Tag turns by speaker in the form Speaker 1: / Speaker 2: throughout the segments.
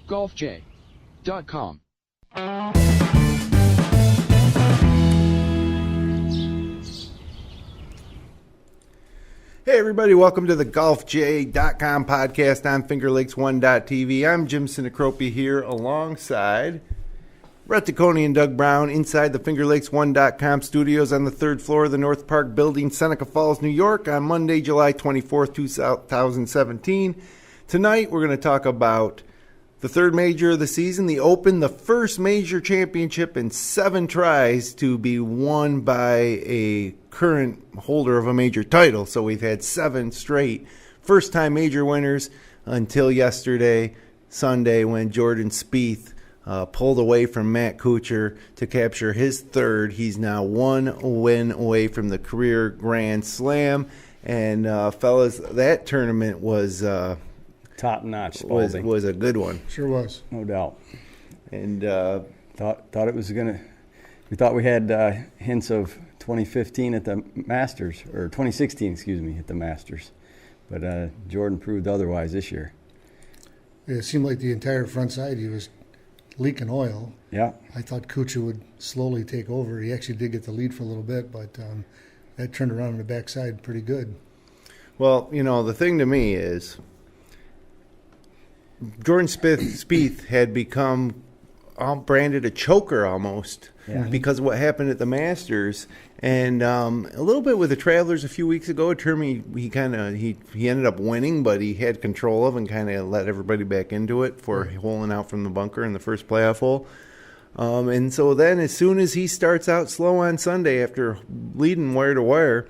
Speaker 1: golfj.com.
Speaker 2: Hey everybody, welcome to the golfj.com podcast on fingerlakes1.tv. I'm Jim Sinicropi here alongside Rhett Ticconi and Doug Brown inside the fingerlakes1.com studios on the third floor of the North Park building, Seneca Falls, New York on Monday, July 24th, 2017. Tonight we're going to talk about the third major of the season, the Open, the first major championship in 7 tries to be won by a current holder of a major title. So we've had 7 straight first-time major winners until yesterday, Sunday, when Jordan Spieth pulled away from Matt Kuchar to capture his third. He's now 1 win away from the career Grand Slam. And fellas, that tournament was
Speaker 3: top-notch.
Speaker 2: Was a good one.
Speaker 4: Sure was.
Speaker 3: No doubt.
Speaker 2: And
Speaker 3: thought it was going to – we thought we had hints of 2015 at the Masters, or 2016, excuse me, at the Masters. But Jordan proved otherwise this year.
Speaker 4: It seemed like the entire front side, he was leaking oil.
Speaker 3: Yeah.
Speaker 4: I thought Kuchar would slowly take over. He actually did get the lead for a little bit, but that turned around on the backside pretty good.
Speaker 2: Well, you know, the thing to me is Jordan Spieth had become branded a choker almost because of what happened at the Masters, and a little bit with the Travelers a few weeks ago. A tournament he ended up winning, but he had control of and kind of let everybody back into it for holing out from the bunker in the first playoff hole. And so then, as soon as he starts out slow on Sunday after leading wire to wire,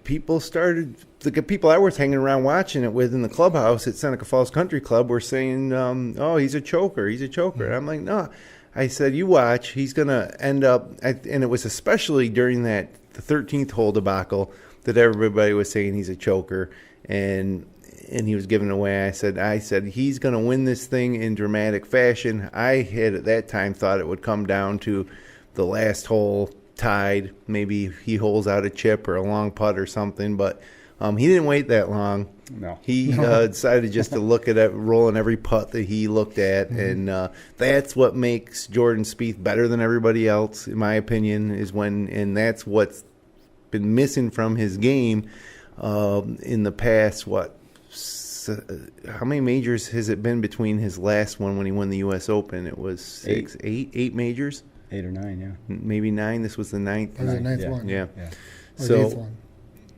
Speaker 2: people started. The people I was hanging around watching it with in the clubhouse at Seneca Falls Country Club were saying, oh, he's a choker. And I'm like, no. I said, you watch. He's going to end up, and it was especially during the 13th hole debacle that everybody was saying he's a choker, and he was giving away. I said he's going to win this thing in dramatic fashion. I had at that time thought it would come down to the last hole tied. Maybe he holes out a chip or a long putt or something, but he didn't wait that long.
Speaker 3: No.
Speaker 2: He decided just to look at it, rolling every putt that he looked at, and that's what makes Jordan Spieth better than everybody else, in my opinion, and that's what's been missing from his game in the past, how many majors has it been between his last one when he won the U.S. Open? It was eight majors?
Speaker 3: 8 or 9, yeah.
Speaker 2: Maybe 9. This was the 9th.
Speaker 4: That was the 9th one.
Speaker 2: Yeah.
Speaker 4: Or the 8th one.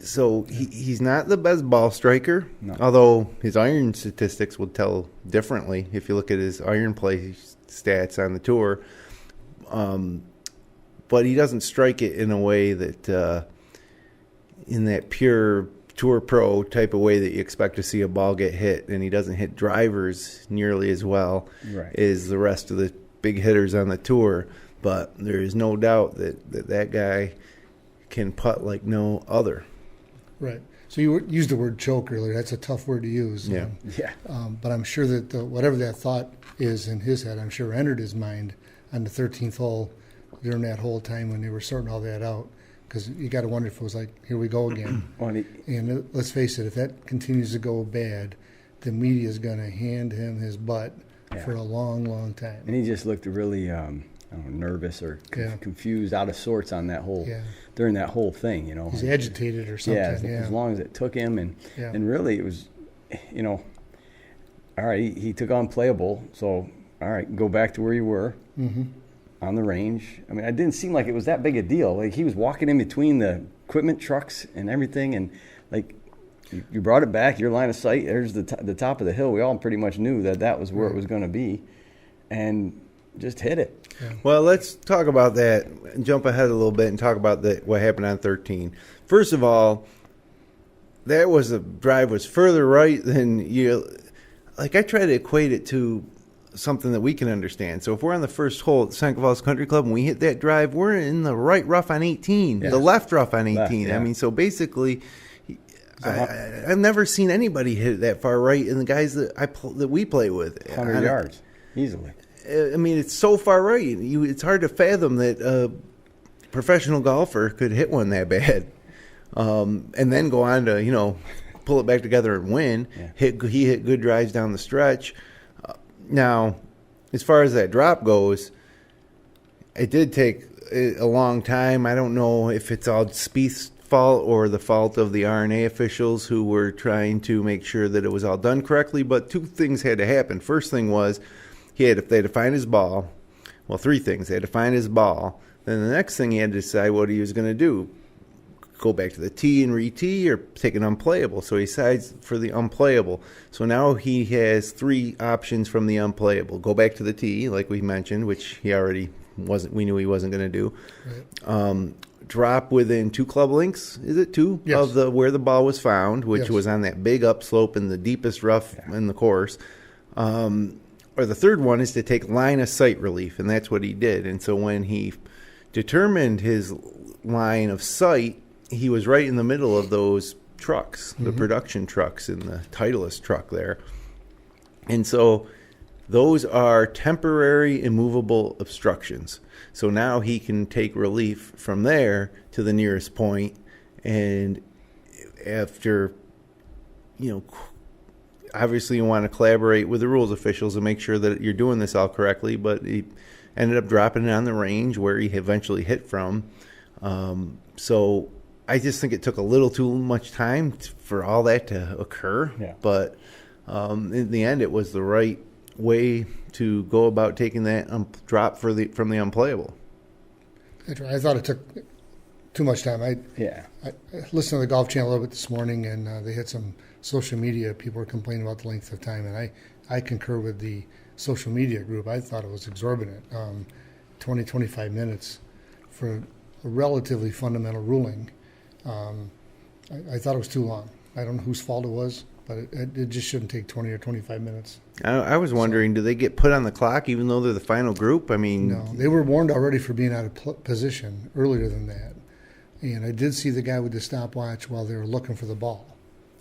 Speaker 2: So he's not the best ball striker,
Speaker 3: no.
Speaker 2: Although his iron statistics would tell differently if you look at his iron play stats on the tour. But he doesn't strike it in a way that, in that pure tour pro type of way that you expect to see a ball get hit, and he doesn't hit drivers nearly as well as the rest of the big hitters on the tour. But there is no doubt that guy can putt like no other.
Speaker 4: Right. So you used the word choke earlier. That's a tough word to use.
Speaker 2: Yeah.
Speaker 4: But I'm sure that whatever that thought is in his head, I'm sure entered his mind on the 13th hole during that whole time when they were sorting all that out. Because you got to wonder if it was like, here we go again. And let's face it, if that continues to go bad, the media is going to hand him his butt for a long, long time.
Speaker 3: And he just looked really nervous or confused, out of sorts on that whole during that whole thing. You know,
Speaker 4: he's agitated or something.
Speaker 3: As long as it took him, and really it was, all right. He took on playable, so all right, go back to where you were on the range. I mean, it didn't seem like it was that big a deal. Like he was walking in between the equipment trucks and everything, and like you brought it back. Your line of sight. There's the top of the hill. We all pretty much knew that was where it was going to be, and just hit it.
Speaker 2: Yeah. Well, let's talk about that and jump ahead a little bit and talk about what happened on 13. First of all, the drive was further right than you. Like, I try to equate it to something that we can understand. So if we're on the first hole at Seneca Falls Country Club and we hit that drive, we're in the right rough on 18, the left rough on 18. I mean, so basically, I've never seen anybody hit it that far right, and the guys that we play with.
Speaker 3: 100 yards, easily.
Speaker 2: I mean, it's so far right. It's hard to fathom that a professional golfer could hit one that bad, and then go on to pull it back together and win. Yeah. He hit good drives down the stretch. Now, as far as that drop goes, it did take a long time. I don't know if it's all Spieth's fault or the fault of the R&A officials who were trying to make sure that it was all done correctly, but two things had to happen. First thing was they had to find his ball. Well, three things. They had to find his ball. Then the next thing he had to decide what he was going to do. Go back to the tee and re-tee or take an unplayable. So he decides for the unplayable. So now he has three options from the unplayable. Go back to the tee, like we mentioned, which he already we knew he wasn't going to do. Right. Drop within 2 club lengths, is it 2?
Speaker 4: Yes.
Speaker 2: Of where the ball was found, which was on that big upslope in the deepest rough in the course. Or the third one is to take line of sight relief, and that's what he did. And so when he determined his line of sight, he was right in the middle of those trucks, the production trucks and the Titleist truck there. And so those are temporary immovable obstructions. So now he can take relief from there to the nearest point, and after, obviously you want to collaborate with the rules officials and make sure that you're doing this all correctly, but he ended up dropping it on the range where he eventually hit from. So I just think it took a little too much time for all that to occur, but in the end it was the right way to go about taking that drop from the unplayable.
Speaker 4: I thought it took too much time. I listened to the Golf Channel a little bit this morning, and they had some social media. People were complaining about the length of time, and I concur with the social media group. I thought it was exorbitant. 20, 25 minutes for a relatively fundamental ruling. I thought it was too long. I don't know whose fault it was, but it just shouldn't take 20 or 25 minutes.
Speaker 2: I was wondering, do they get put on the clock even though they're the final group? I mean,
Speaker 4: no, they were warned already for being out of position earlier than that. And I did see the guy with the stopwatch while they were looking for the ball.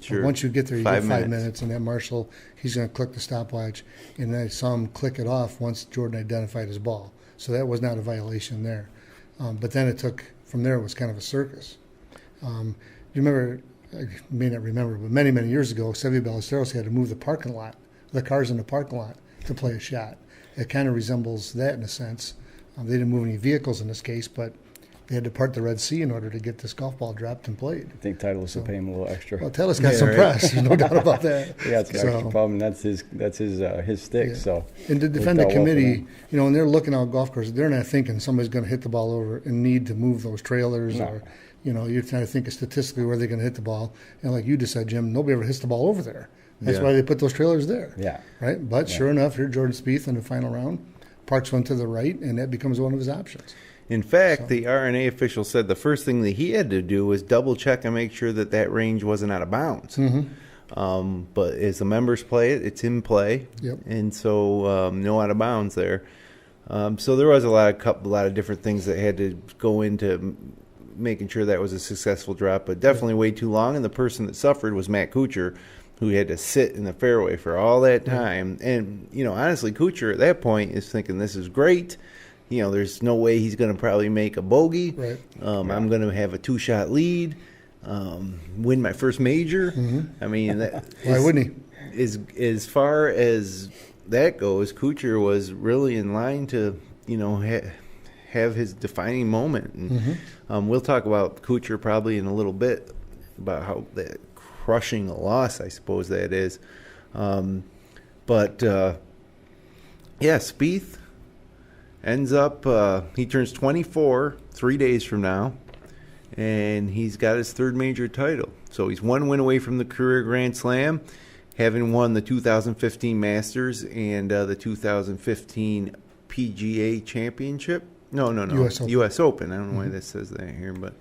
Speaker 2: Sure.
Speaker 4: But once you get there, you get 5 minutes, and that marshal, he's going to click the stopwatch. And I saw him click it off once Jordan identified his ball. So that was not a violation there. But then from there, it was kind of a circus. You remember, I may not remember, but many, many years ago, Seve Ballesteros had to move the cars in the parking lot to play a shot. It kind of resembles that in a sense. They didn't move any vehicles in this case, but they had to part the Red Sea in order to get this golf ball dropped and played.
Speaker 3: I think Titleist will pay him a little extra.
Speaker 4: Well, Titleist got some press, no doubt about that.
Speaker 3: It's an extra problem. That's his stick. Yeah. So,
Speaker 4: and to defend the committee, when they're looking out golf courses, they're not thinking somebody's going to hit the ball over and need to move those trailers or. You're trying to think statistically where they're going to hit the ball. And like you just said, Jim, nobody ever hits the ball over there. That's why they put those trailers there.
Speaker 3: Yeah.
Speaker 4: Right? But sure enough, here Jordan Spieth in the final round parks one to the right, and that becomes one of his options.
Speaker 2: In fact, the R&A official said the first thing that he had to do was double-check and make sure that range wasn't out of bounds. Mm-hmm. But as the members play it, it's in play.
Speaker 4: Yep.
Speaker 2: And so no out of bounds there. So there was a lot of different things that had to go into making sure that was a successful drop, but definitely way too long. And the person that suffered was Matt Kuchar, who had to sit in the fairway for all that time. And, honestly, Kuchar at that point is thinking this is great. There's no way he's going to probably make a bogey.
Speaker 4: Right.
Speaker 2: I'm going to have a 2-shot lead, win my first major.
Speaker 4: Mm-hmm.
Speaker 2: I mean,
Speaker 4: why wouldn't
Speaker 2: he? As far as that goes, Kuchar was really in line to, have his defining moment. And we'll talk about Kuchar probably in a little bit about how that crushing a loss, I suppose that is. Spieth ends up, he turns 24 3 days from now, and he's got his third major title. So he's one win away from the career Grand Slam, having won the 2015 Masters and the 2015 PGA Championship. No. U.S. Open. I don't know why that says that here, but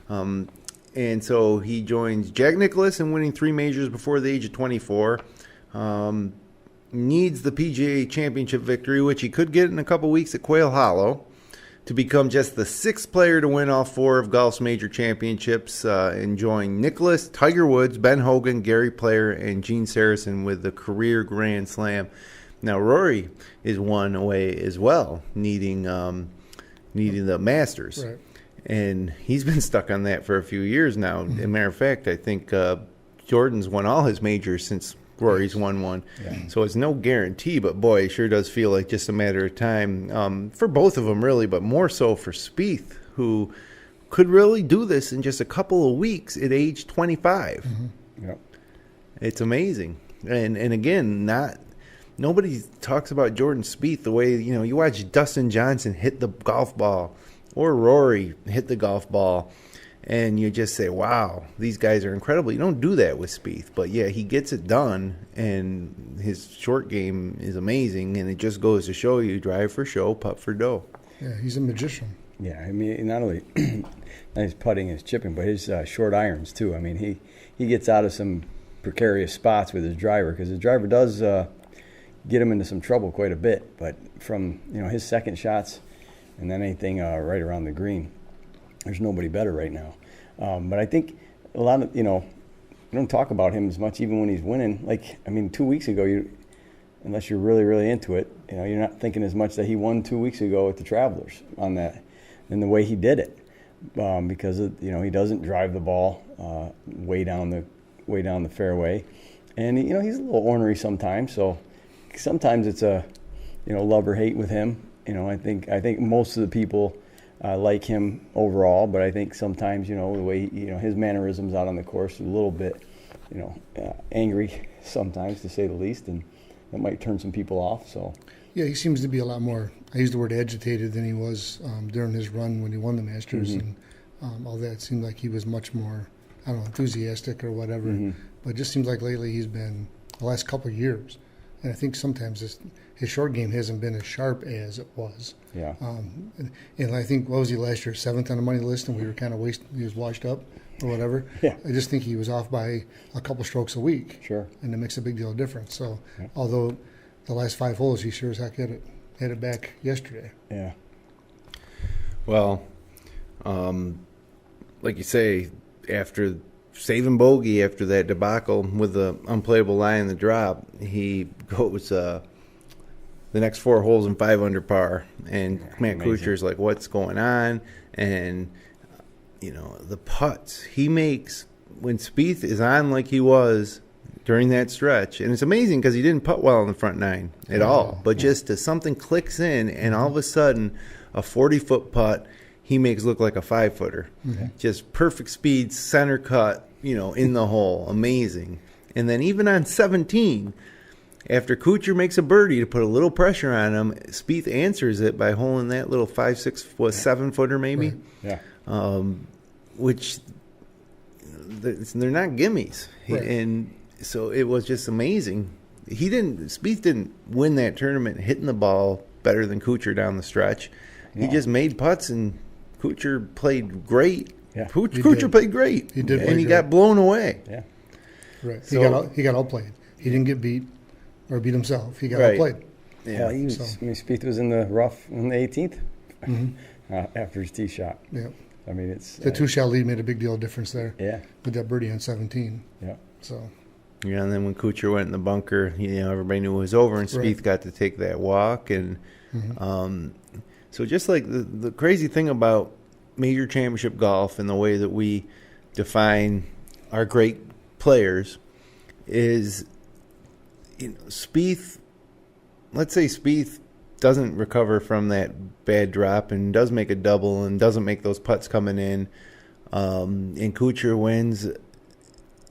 Speaker 2: and so he joins Jack Nicklaus in winning 3 majors before the age of 24. Needs the PGA Championship victory, which he could get in a couple weeks at Quail Hollow, to become just the 6th player to win all 4 of golf's major championships, and join Nicklaus, Tiger Woods, Ben Hogan, Gary Player, and Gene Sarazen with the career Grand Slam. Now Rory is one away as well, needing the Masters.
Speaker 4: Right.
Speaker 2: And he's been stuck on that for a few years now. As a matter of fact, I think Jordan's won all his majors since Rory's won one. Yeah. So it's no guarantee, but boy, it sure does feel like just a matter of time for both of them, really, but more so for Spieth, who could really do this in just a couple of weeks at age 25.
Speaker 3: Mm-hmm. Yep.
Speaker 2: It's amazing. And again, nobody talks about Jordan Spieth the way, you watch Dustin Johnson hit the golf ball or Rory hit the golf ball, and you just say, wow, these guys are incredible. You don't do that with Spieth, but yeah, he gets it done, and his short game is amazing, and it just goes to show you, drive for show, putt for dough.
Speaker 4: Yeah, he's a magician.
Speaker 3: Yeah, I mean, not only his putting, his chipping, but his short irons too. I mean, he gets out of some precarious spots with his driver, because his driver does get him into some trouble quite a bit, but from his second shots and then anything right around the green, there's nobody better right now. But I think a lot of, you don't talk about him as much even when he's winning. Like, I mean, 2 weeks ago, unless you're really, really into it, you're not thinking as much that he won 2 weeks ago at the Travelers on that, and the way he did it. Because, he doesn't drive the ball way down the fairway. And, he's a little ornery sometimes. So sometimes it's a, love or hate with him. I think most of the people like him overall, but I think sometimes, the way, his mannerisms out on the course are a little bit, angry sometimes, to say the least, and that might turn some people off. So
Speaker 4: yeah, he seems to be a lot more, I use the word agitated, than he was during his run when he won the Masters, mm-hmm. and all that. It seemed like he was much more, I don't know, enthusiastic or whatever. Mm-hmm. But it just seems like lately he's been, the last couple of years, and I think sometimes his short game hasn't been as sharp as it was.
Speaker 3: Yeah.
Speaker 4: And I think, what was he last year, 7th on the money list, and we were kind of he was washed up or whatever.
Speaker 3: Yeah.
Speaker 4: I just think he was off by a couple strokes a week.
Speaker 3: Sure.
Speaker 4: And it makes a big deal of difference. So, although the last 5 holes, he sure as heck had it back yesterday.
Speaker 3: Yeah.
Speaker 2: Well, like you say, after saving bogey after that debacle with the unplayable lie in the drop, he goes the next 4 holes in 5 under par, and Matt Kuchar's like, what's going on? And the putts he makes when Spieth is on like he was during that stretch, and it's amazing because he didn't putt well on the front 9 at all, but just something clicks in, and all of a sudden a 40-foot putt he makes look like a 5-footer. Mm-hmm. Just perfect speed, center cut, in the hole. Amazing. And then even on 17, after Kuchar makes a birdie to put a little pressure on him, Spieth answers it by holding that little 5, 6, 7-footer maybe.
Speaker 4: Right.
Speaker 3: Yeah.
Speaker 2: Which they're not gimmies.
Speaker 4: Right.
Speaker 2: And so it was just amazing. Spieth didn't win that tournament hitting the ball better than Kuchar down the stretch. No. He just made putts, and Kuchar played great. Yeah. Kuchar played great.
Speaker 4: He did,
Speaker 2: and he got blown away.
Speaker 3: Yeah.
Speaker 4: Right. He got outplayed. He didn't get beat or beat himself. He got outplayed.
Speaker 3: Yeah. Spieth was in the rough on the 18th after his tee shot.
Speaker 4: Yeah.
Speaker 3: I mean, it's
Speaker 4: the 2-shot lead made a big deal of difference there.
Speaker 3: Yeah.
Speaker 4: With that birdie on 17.
Speaker 3: Yeah.
Speaker 4: So.
Speaker 2: Yeah, and then when Kuchar went in the bunker, everybody knew it was over, and Spieth got to take that walk, and so just like the crazy thing about major championship golf and the way that we define our great players is, Spieth. Let's say Spieth doesn't recover from that bad drop and does make a double and doesn't make those putts coming in, and Kuchar wins.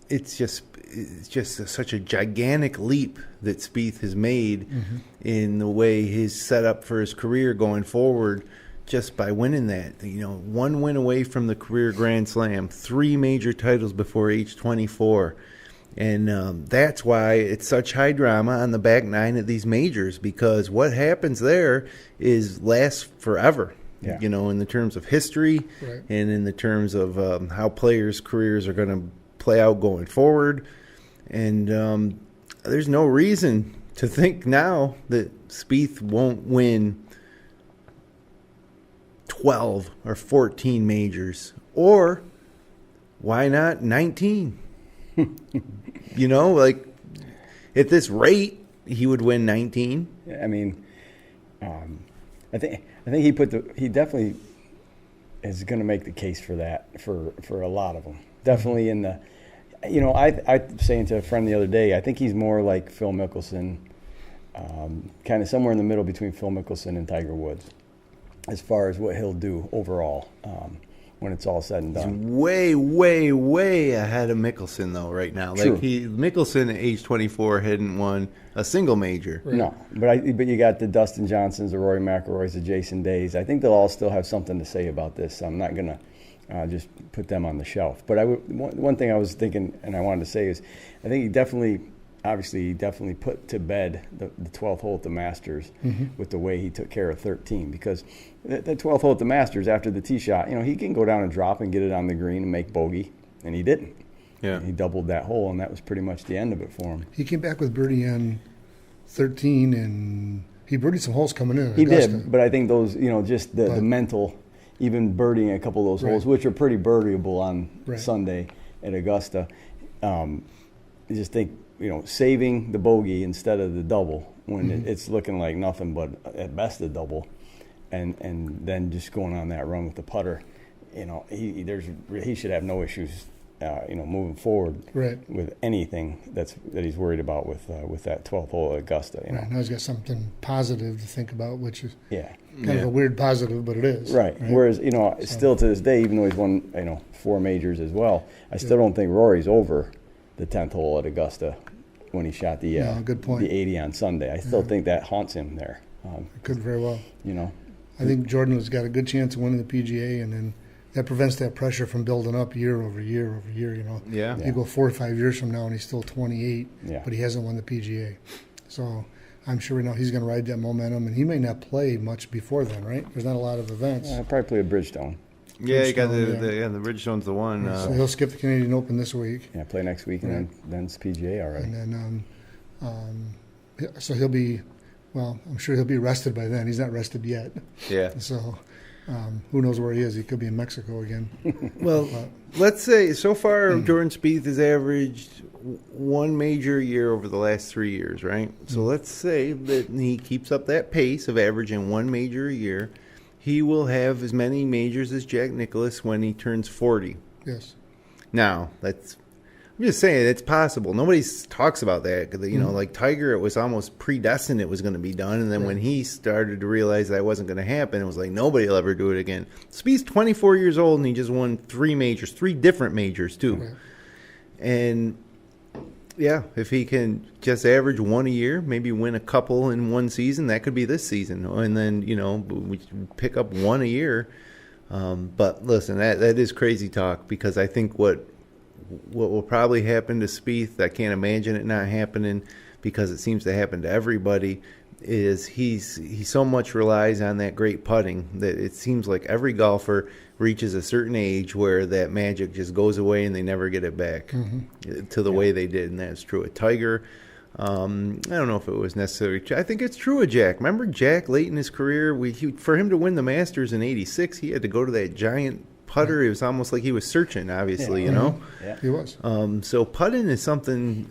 Speaker 2: It's just such a gigantic leap that Spieth has made in the way he's set up for his career going forward, just by winning that. 1 win away from the career Grand Slam, 3 major titles before age 24. And that's why it's such high drama on the back 9 of these majors, because what happens there lasts forever.
Speaker 3: Yeah.
Speaker 2: In the terms of history and in the terms of how players' careers are going to play out going forward. And there's no reason to think now that Spieth won't win 12 or 14 majors, or why not 19? Like at this rate, he would win 19.
Speaker 3: I mean, I think he definitely is going to make the case for that for a lot of them. Definitely I was saying to a friend the other day, I think he's more like Phil Mickelson, kind of somewhere in the middle between Phil Mickelson and Tiger Woods, as far as what he'll do overall when it's all said and done.
Speaker 2: He's way, way, way ahead of Mickelson, though, right now.
Speaker 3: True.
Speaker 2: Like Mickelson at age 24 hadn't won a single major.
Speaker 4: Right.
Speaker 3: No, but you got the Dustin Johnsons, the Rory McIlroys, the Jason Days. I think they'll all still have something to say about this. So I'm not going to just put them on the shelf. But one thing I was thinking, and I wanted to say is, I think he definitely put to bed the 12th hole at the Masters with the way he took care of 13, because the 12th hole at the Masters, after the tee shot, he can go down and drop and get it on the green and make bogey, and he didn't.
Speaker 2: Yeah.
Speaker 3: He doubled that hole, and that was pretty much the end of it for him.
Speaker 4: He came back with birdie on 13, and he birdied some holes coming in.
Speaker 3: He did, but I think those, just the mental, even birdieing a couple of those holes, which are pretty birdieable on Sunday at Augusta. I just think, saving the bogey instead of the double when it's looking like nothing but at best a double, and then just going on that run with the putter, he should have no issues, moving forward with anything that he's worried about with that 12th hole at Augusta.
Speaker 4: Right. Now he's got something positive to think about, which is
Speaker 3: kind
Speaker 4: of a weird positive, but it is.
Speaker 3: Right. Whereas, still to this day, even though he's won, 4 majors as well, I still don't think Rory's over the 10th hole at Augusta when he shot the
Speaker 4: good point.
Speaker 3: the 80 on Sunday. I still think that haunts him there.
Speaker 4: It could very well.
Speaker 3: I
Speaker 4: think Jordan has got a good chance of winning the PGA, and then that prevents that pressure from building up year over year over year. You go 4 or 5 years from now, and he's still 28, but he hasn't won the PGA. So I'm sure now he's going to ride that momentum, and he may not play much before then, right? There's not a lot of events.
Speaker 3: I'll probably play a Bridgestone.
Speaker 2: Yeah, you got the Bridgestone's the one.
Speaker 4: So he'll skip the Canadian Open this week.
Speaker 3: Yeah, play next week, and then it's PGA already.
Speaker 4: And then, so he'll be, I'm sure he'll be rested by then. He's not rested yet.
Speaker 2: Yeah.
Speaker 4: So who knows where he is? He could be in Mexico again.
Speaker 2: Well, let's say so far Jordan Spieth has averaged 1 major a year over the last 3 years, right? So let's say that he keeps up that pace of averaging 1 major a year. He will have as many majors as Jack Nicklaus when he turns 40.
Speaker 4: Yes.
Speaker 2: Now, I'm just saying it's possible. Nobody talks about that. Like Tiger, it was almost predestined it was going to be done. And then when he started to realize that wasn't going to happen, it was like nobody will ever do it again. Spieth's 24 years old, and he just won 3 majors, 3 different majors, too. Right. And, if he can just average 1 a year, maybe win a couple in one season, that could be this season. And then, we pick up 1 a year. But listen, that is crazy talk, because I think what will probably happen to Spieth, I can't imagine it not happening, because it seems to happen to everybody, is he so much relies on that great putting that it seems like every golfer reaches a certain age where that magic just goes away and they never get it back to the way they did. And that's true of Tiger. I don't know if it was necessary. I think it's true of Jack. Remember Jack late in his career? For him to win the Masters in '86, he had to go to that giant putter. It was almost like he was searching, obviously,
Speaker 3: Yeah,
Speaker 4: he was.
Speaker 2: So putting is something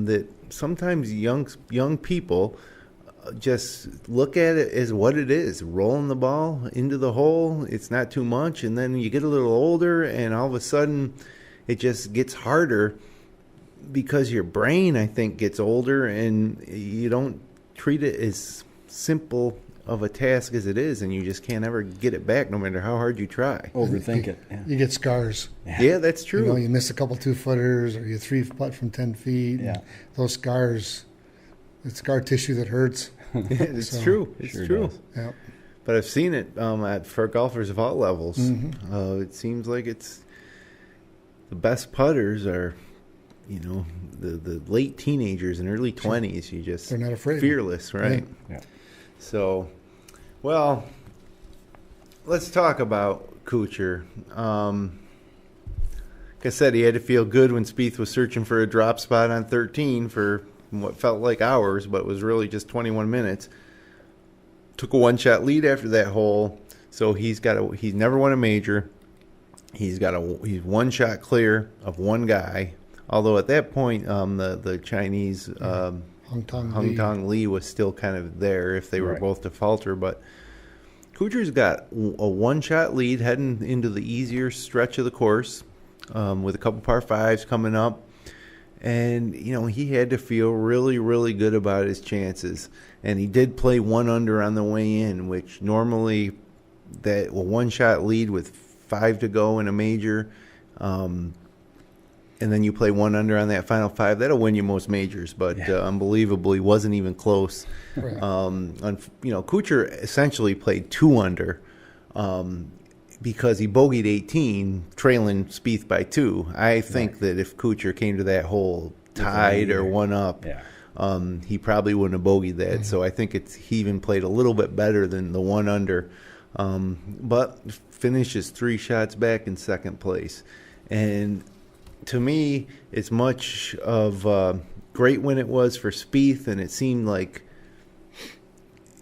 Speaker 2: that sometimes young people just look at it as what it is, rolling the ball into the hole. It's not too much, and then you get a little older, and all of a sudden it just gets harder because your brain, I think, gets older, and you don't treat it as simple of a task as it is, and you just can't ever get it back no matter how hard you try.
Speaker 3: Overthink it.
Speaker 4: You get scars.
Speaker 2: Yeah, that's true.
Speaker 4: You miss a couple 2-footers, or you 3-putt from 10 feet.
Speaker 3: Yeah.
Speaker 4: Those scars, it's scar tissue that hurts.
Speaker 2: It's true. It's true.
Speaker 4: Yeah.
Speaker 2: But I've seen it for golfers of all levels. It seems like it's the best putters are, the late teenagers and early 20s. You just
Speaker 4: they're not afraid.
Speaker 2: Fearless, right?
Speaker 3: Yeah.
Speaker 2: So, well, let's talk about Kuchar. Like I said, he had to feel good when Spieth was searching for a drop spot on 13 for what felt like hours, but was really just 21 minutes. Took a 1-shot lead after that hole, so he's never won a major. He's 1 shot clear of one guy. Although at that point, the Chinese Hung Tong Lee was still kind of there if they were both to falter. But Kuchar's got a 1-shot lead heading into the easier stretch of the course with a couple par 5s coming up. And, he had to feel really, really good about his chances. And he did play 1 under on the way in, which normally that one-shot lead with 5 to go in a major, and then you play 1 under on that final 5, that'll win you most majors. But unbelievably, wasn't even close.
Speaker 4: Right.
Speaker 2: Kuchar essentially played 2 under because he bogeyed 18, trailing Spieth by 2. I think that if Kuchar came to that hole tied or 1 up, he probably wouldn't have bogeyed that. Mm-hmm. So I think he even played a little bit better than the 1 under, but finishes 3 shots back in second place. And to me, as much of a great win it was for Spieth, and it seemed like,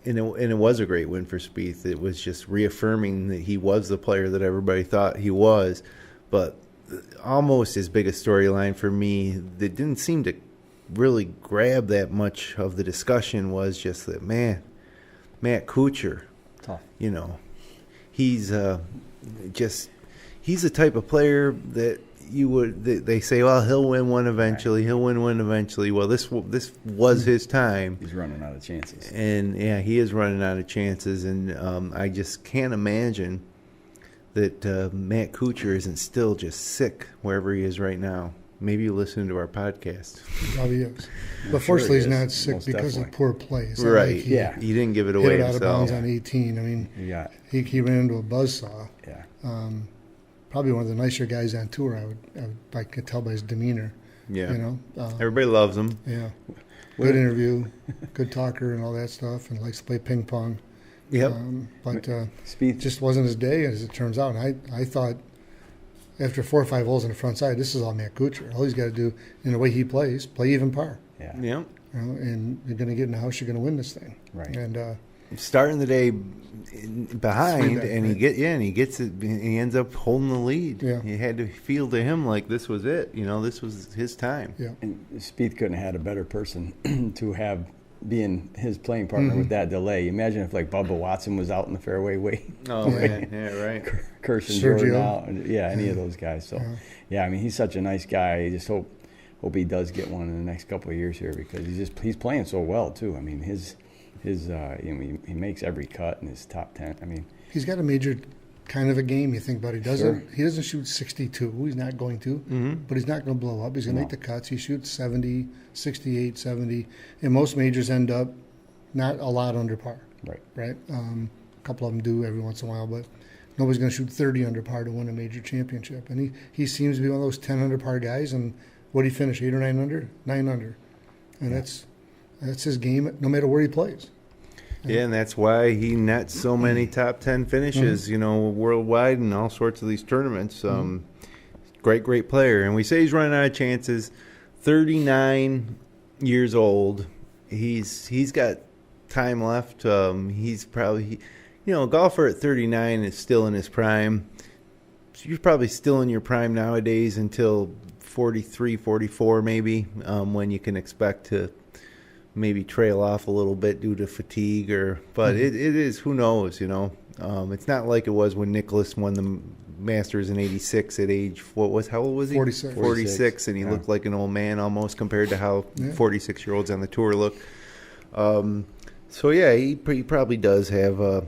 Speaker 2: and it was a great win for Spieth. It was just reaffirming that he was the player that everybody thought he was. But almost as big a storyline for me that didn't seem to really grab that much of the discussion was just that, man, Matt Kuchar,
Speaker 3: tough.
Speaker 2: He's he's the type of player that they say, well, he'll win one eventually. Right. He'll win one eventually. Well, this was his time.
Speaker 3: He's running out of chances.
Speaker 2: And, he is running out of chances. And I just can't imagine that Matt Kuchar isn't still just sick wherever he is right now. Maybe you listen to our podcast.
Speaker 4: He probably is. But fortunately, he's not sick most because definitely. Of poor play. It's
Speaker 2: right. Like he didn't give it away
Speaker 4: himself.
Speaker 2: Hit it out of bounds
Speaker 4: on 18. I mean, he ran into a buzzsaw.
Speaker 3: Yeah.
Speaker 4: Probably one of the nicer guys on tour. I could tell by his demeanor.
Speaker 2: Yeah. Everybody loves him.
Speaker 4: Yeah. Good interview, good talker, and all that stuff, and likes to play ping pong.
Speaker 2: Yep.
Speaker 4: But
Speaker 3: Spieth
Speaker 4: just wasn't his day, as it turns out. And I thought after 4 or 5 holes on the front side, this is all Matt Kuchar. All he's got to do, in the way he plays, play even par.
Speaker 3: Yeah.
Speaker 2: Yeah.
Speaker 4: And you're going to get in the house, you're going to win this thing.
Speaker 3: Right.
Speaker 4: And
Speaker 2: starting the day behind, and he gets it. He ends up holding the lead.
Speaker 4: Yeah.
Speaker 2: You had to feel to him like this was it. This was his time.
Speaker 4: Yeah.
Speaker 3: And Spieth couldn't have had a better person to have being his playing partner with that delay. Imagine if Bubba Watson was out in the fairway waiting.
Speaker 2: Oh man, yeah, right.
Speaker 3: Cursing Jordan out, any of those guys. So I mean, he's such a nice guy. I just hope he does get one in the next couple of years here, because he's playing so well too. I mean, he makes every cut in his top 10. I mean,
Speaker 4: he's got a major kind of a game. You think about it. He doesn't shoot 62. He's not going to, but he's not going to blow up. He's going to make the cuts. He shoots 70, 68, 70, and most majors end up not a lot under par. Right. A couple of them do every once in a while, but nobody's going to shoot 30 under par to win a major championship. And he seems to be one of those 10 under par guys. And what did he finish? 8 or 9 under? 9 under, and that's his game, no matter where he plays.
Speaker 2: Yeah, and that's why he nets so many top 10 finishes, worldwide in all sorts of these tournaments. Great player. And we say he's running out of chances. 39 years old. He's got time left. He's probably, a golfer at 39 is still in his prime. So you're probably still in your prime nowadays until 43, 44 maybe, when you can expect to maybe trail off a little bit due to fatigue, but it is, who knows, it's not like it was when Nicklaus won the Masters in '86 at age, how old was he? 46, and he looked like an old man almost compared to how 46-year-olds on the tour look. He probably does have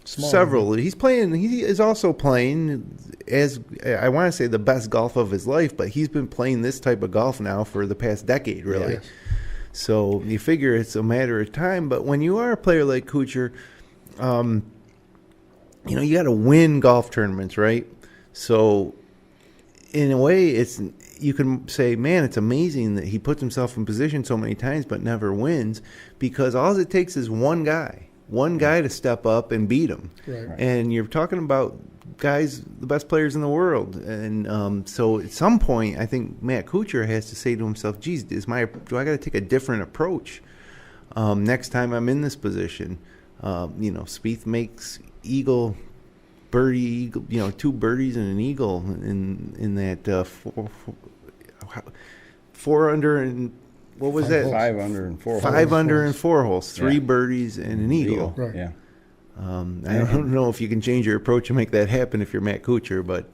Speaker 2: several. He is also playing, as I want to say, the best golf of his life, but he's been playing this type of golf now for the past decade, really.
Speaker 4: Yes.
Speaker 2: So you figure it's a matter of time. But when you are a player like Kuchar, you got to win golf tournaments, right? So in a way, you can say, man, it's amazing that he puts himself in position so many times but never wins, because all it takes is one guy to step up and beat him.
Speaker 4: Right.
Speaker 2: And you're talking about guys, the best players in the world. And so at some point, I think Matt Kuchar has to say to himself, geez, do I got to take a different approach next time I'm in this position? Spieth makes birdie, 2 birdies and an eagle in that 4 under and what was that?
Speaker 3: 5 under and 4 holes.
Speaker 2: 5 under and 4 holes, 3 birdies and an eagle.
Speaker 4: Right.
Speaker 3: Yeah.
Speaker 2: I don't know if you can change your approach and make that happen if you're Matt Kuchar, but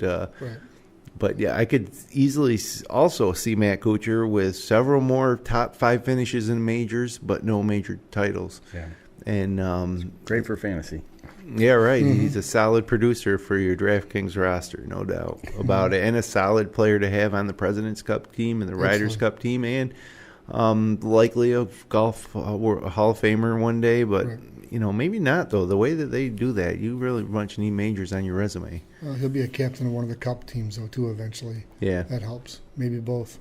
Speaker 2: But yeah, I could easily also see Matt Kuchar with several more top 5 finishes in majors, but no major titles.
Speaker 3: Yeah.
Speaker 2: And
Speaker 3: great for fantasy.
Speaker 2: Yeah, right. Mm-hmm. He's a solid producer for your DraftKings roster, no doubt about it, and a solid player to have on the President's Cup team and the Riders' Cup team, and likely a golf Hall of Famer one day. But maybe not though. The way that they do that, you really much need majors on your resume.
Speaker 4: He'll be a captain of one of the Cup teams though too eventually.
Speaker 2: Yeah,
Speaker 4: that helps. Maybe both.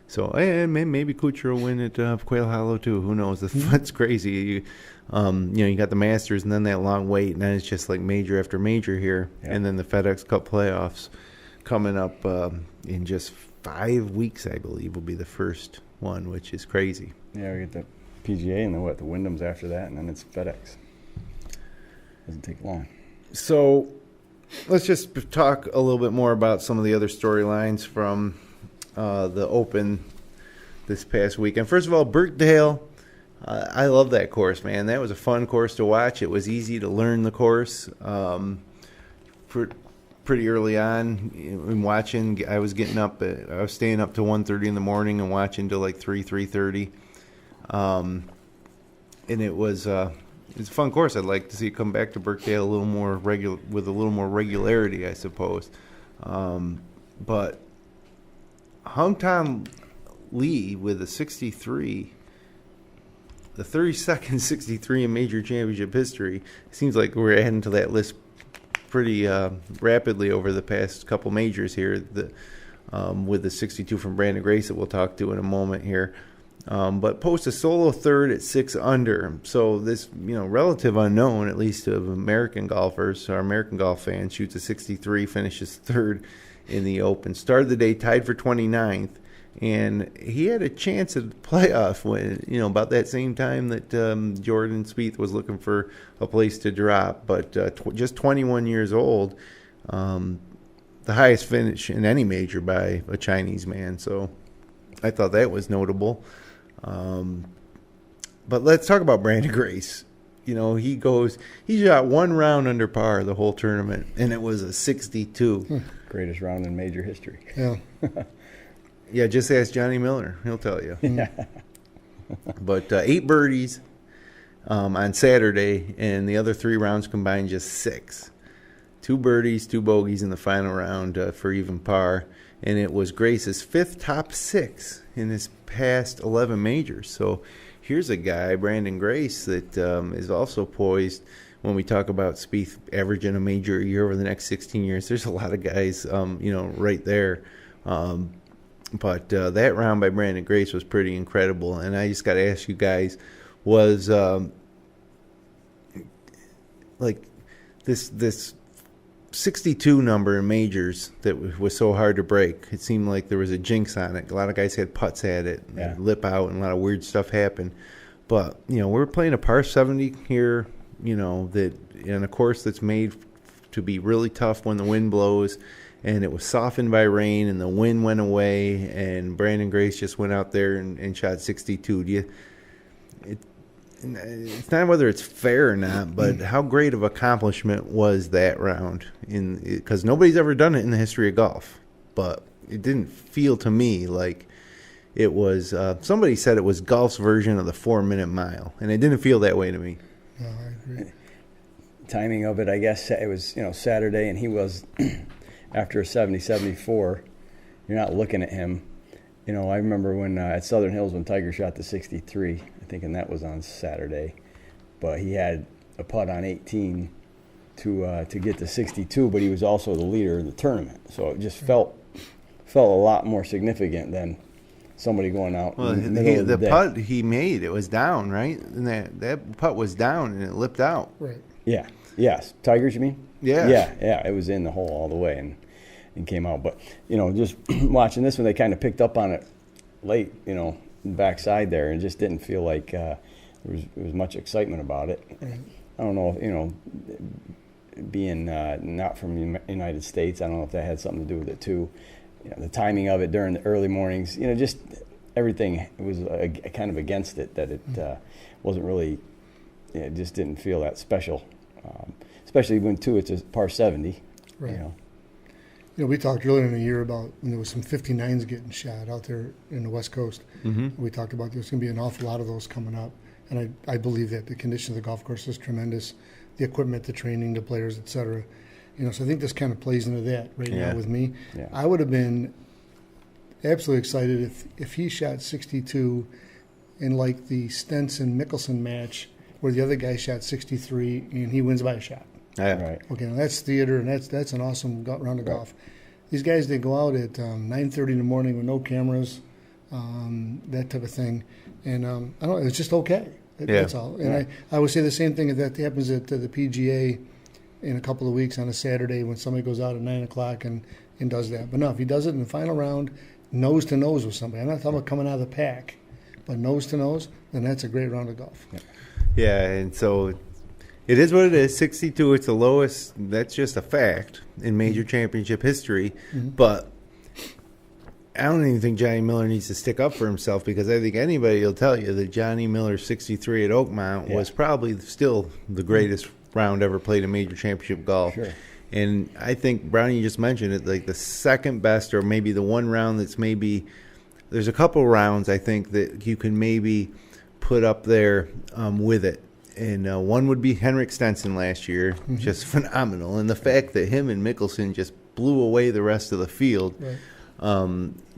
Speaker 2: So and maybe Kuchar will win at Quail Hollow too. Who knows? That's crazy. You got the Masters and then that long wait, and then it's just like major after major here, and then the FedEx Cup playoffs coming up in just 5 weeks, I believe, will be the first one, which is crazy.
Speaker 3: Yeah, we get the PGA and the Wyndham's after that, and then it's FedEx. Doesn't take long. So
Speaker 2: let's just talk a little bit more about some of the other storylines from the Open this past weekend. First of all, Birkdale. I love that course, man. That was a fun course to watch. It was easy to learn the course. Pretty early on in watching, I was staying up to 1:30 in the morning and watching till like 3:30. And it was it's a fun course. I'd like to see it come back to Birkdale a little more with a little more regularity, I suppose. But Hung Tom Lee with a 63. The 32nd 63 in major championship history. It seems like we're adding to that list pretty rapidly over the past couple majors here. With the 62 from Brandon Grace that we'll talk to in a moment here. But post a solo third at 6 under. So this, relative unknown, at least of American golfers, our American golf fans, shoots a 63, finishes third in the Open. Started the day tied for 29th. And he had a chance at the playoff when, about that same time that Jordan Spieth was looking for a place to drop. But just 21 years old, the highest finish in any major by a Chinese man. So I thought that was notable. But let's talk about Brandon Grace. He shot one round under par the whole tournament, and it was a 62.
Speaker 3: Greatest round in major history.
Speaker 4: Yeah.
Speaker 2: Yeah, just ask Johnny Miller. He'll tell you.
Speaker 3: Yeah.
Speaker 2: But 8 birdies on Saturday, and the other 3 rounds combined just 6. 2 birdies, 2 bogeys in the final round for even par. And it was Grace's 5th top 6 in his past 11 majors. So here's a guy, Brandon Grace, that is also poised. When we talk about Spieth averaging a major a year over the next 16 years, there's a lot of guys, right there. But that round by Brandon Grace was pretty incredible. And I just got to ask you guys, was this 62 number in majors that was so hard to break? It seemed like there was a jinx on it. A lot of guys had putts at it, lip out, and a lot of weird stuff happened. But, we're playing a par 70 here, that in a course that's made to be really tough when the wind blows. And it was softened by rain, and the wind went away, and Brandon Grace just went out there and shot 62. It's not whether it's fair or not, but how great of accomplishment was that round? Because nobody's ever done it in the history of golf. But it didn't feel to me like it was somebody said it was golf's version of the 4-minute mile, and it didn't feel that way to me.
Speaker 4: No, I agree.
Speaker 3: Timing of it, I guess, it was Saturday, and he was after a 70-74. You're not looking at him. I remember when at Southern Hills when Tiger shot the 63, I think, and that was on Saturday. But he had a putt on 18 to get to 62, but he was also the leader in the tournament. So it just felt a lot more significant than somebody going out in the middle of the day.
Speaker 2: Putt he made, it was down, right? And that putt was down, and it lipped out.
Speaker 4: Right.
Speaker 3: Yeah. Yes. Tigers, you mean?
Speaker 2: Yeah.
Speaker 3: Yeah. It was in the hole all the way and came out. But, just watching this one, they kind of picked up on it late, backside there, and just didn't feel like there was much excitement about it.
Speaker 4: Right.
Speaker 3: I don't know, being not from the United States, I don't know if that had something to do with it too. The timing of it during the early mornings, just everything was kind of against it, that it wasn't really, it just didn't feel that special. Especially when, too, it's a par 70.
Speaker 4: Right. we talked earlier in the year about when there was some 59s getting shot out there in the West Coast.
Speaker 2: Mm-hmm.
Speaker 4: We talked about there's going to be an awful lot of those coming up. And I believe that the condition of the golf course is tremendous, the equipment, the training, the players, et cetera. So I think this kind of plays into that right now with me.
Speaker 3: Yeah.
Speaker 4: I would have been absolutely excited if he shot 62 in like the Stenson-Mickelson match where the other guy shot 63 and he wins by a shot.
Speaker 2: Yeah.
Speaker 3: Right.
Speaker 4: Okay, now that's theater, and that's an awesome round of golf. These guys, they go out at 9:30 in the morning with no cameras, that type of thing. And I don't know, it's just okay. That's all. And I would say the same thing if that happens at the PGA in a couple of weeks on a Saturday when somebody goes out at 9 o'clock and does that. But no, if he does it in the final round, nose to nose with somebody, I'm not talking about coming out of the pack, but nose to nose, then that's a great round of golf.
Speaker 2: Yeah, and so it is what it is. 62, it's the lowest. That's just a fact in major championship history.
Speaker 4: Mm-hmm.
Speaker 2: But I don't even think Johnny Miller needs to stick up for himself because I think anybody will tell you that Johnny Miller's 63 at Oakmont was probably still the greatest round ever played in major championship golf.
Speaker 3: Sure.
Speaker 2: And I think, Brownie, you just mentioned it, like the second best or maybe the one round that's maybe – there's a couple rounds I think that you can maybe put up there with it. And one would be Henrik Stenson last year, just phenomenal. And the fact that him and Mickelson just blew away the rest of the field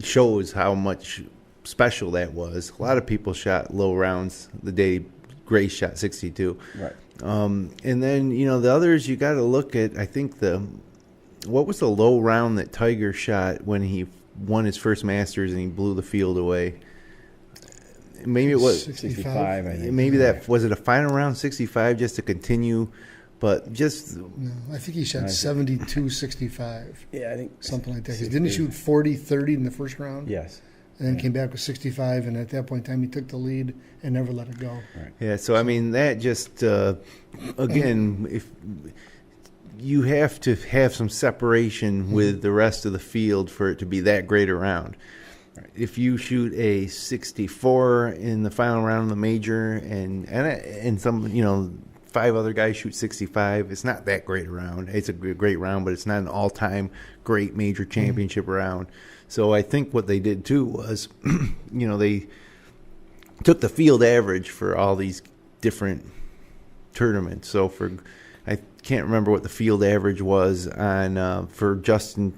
Speaker 2: shows how much special that was. A lot of people shot low rounds the day Grace shot 62.
Speaker 3: Right.
Speaker 2: And then, the others you got to look at, I think what was the low round that Tiger shot when he won his first Masters and he blew the field away? Maybe it was
Speaker 3: 65, I think.
Speaker 2: Maybe that was it a final round 65 just to continue, but just
Speaker 4: no, I think he shot 72-65.
Speaker 3: Yeah, I think
Speaker 4: something like that. Didn't he shoot 40-30 in the first round?
Speaker 3: Yes.
Speaker 4: And then came back with 65, and at that point in time, he took the lead and never let it go.
Speaker 3: Right.
Speaker 2: Yeah, so I mean that just again, if you have to have some separation with the rest of the field for it to be that great a round. Right. If you shoot a 64 in the final round of the major, and some 5 other guys shoot 65, it's not that great a round. It's a great round, but it's not an all-time great major championship round. So I think what they did too was, they took the field average for all these different tournaments. So I can't remember what the field average was on for Justin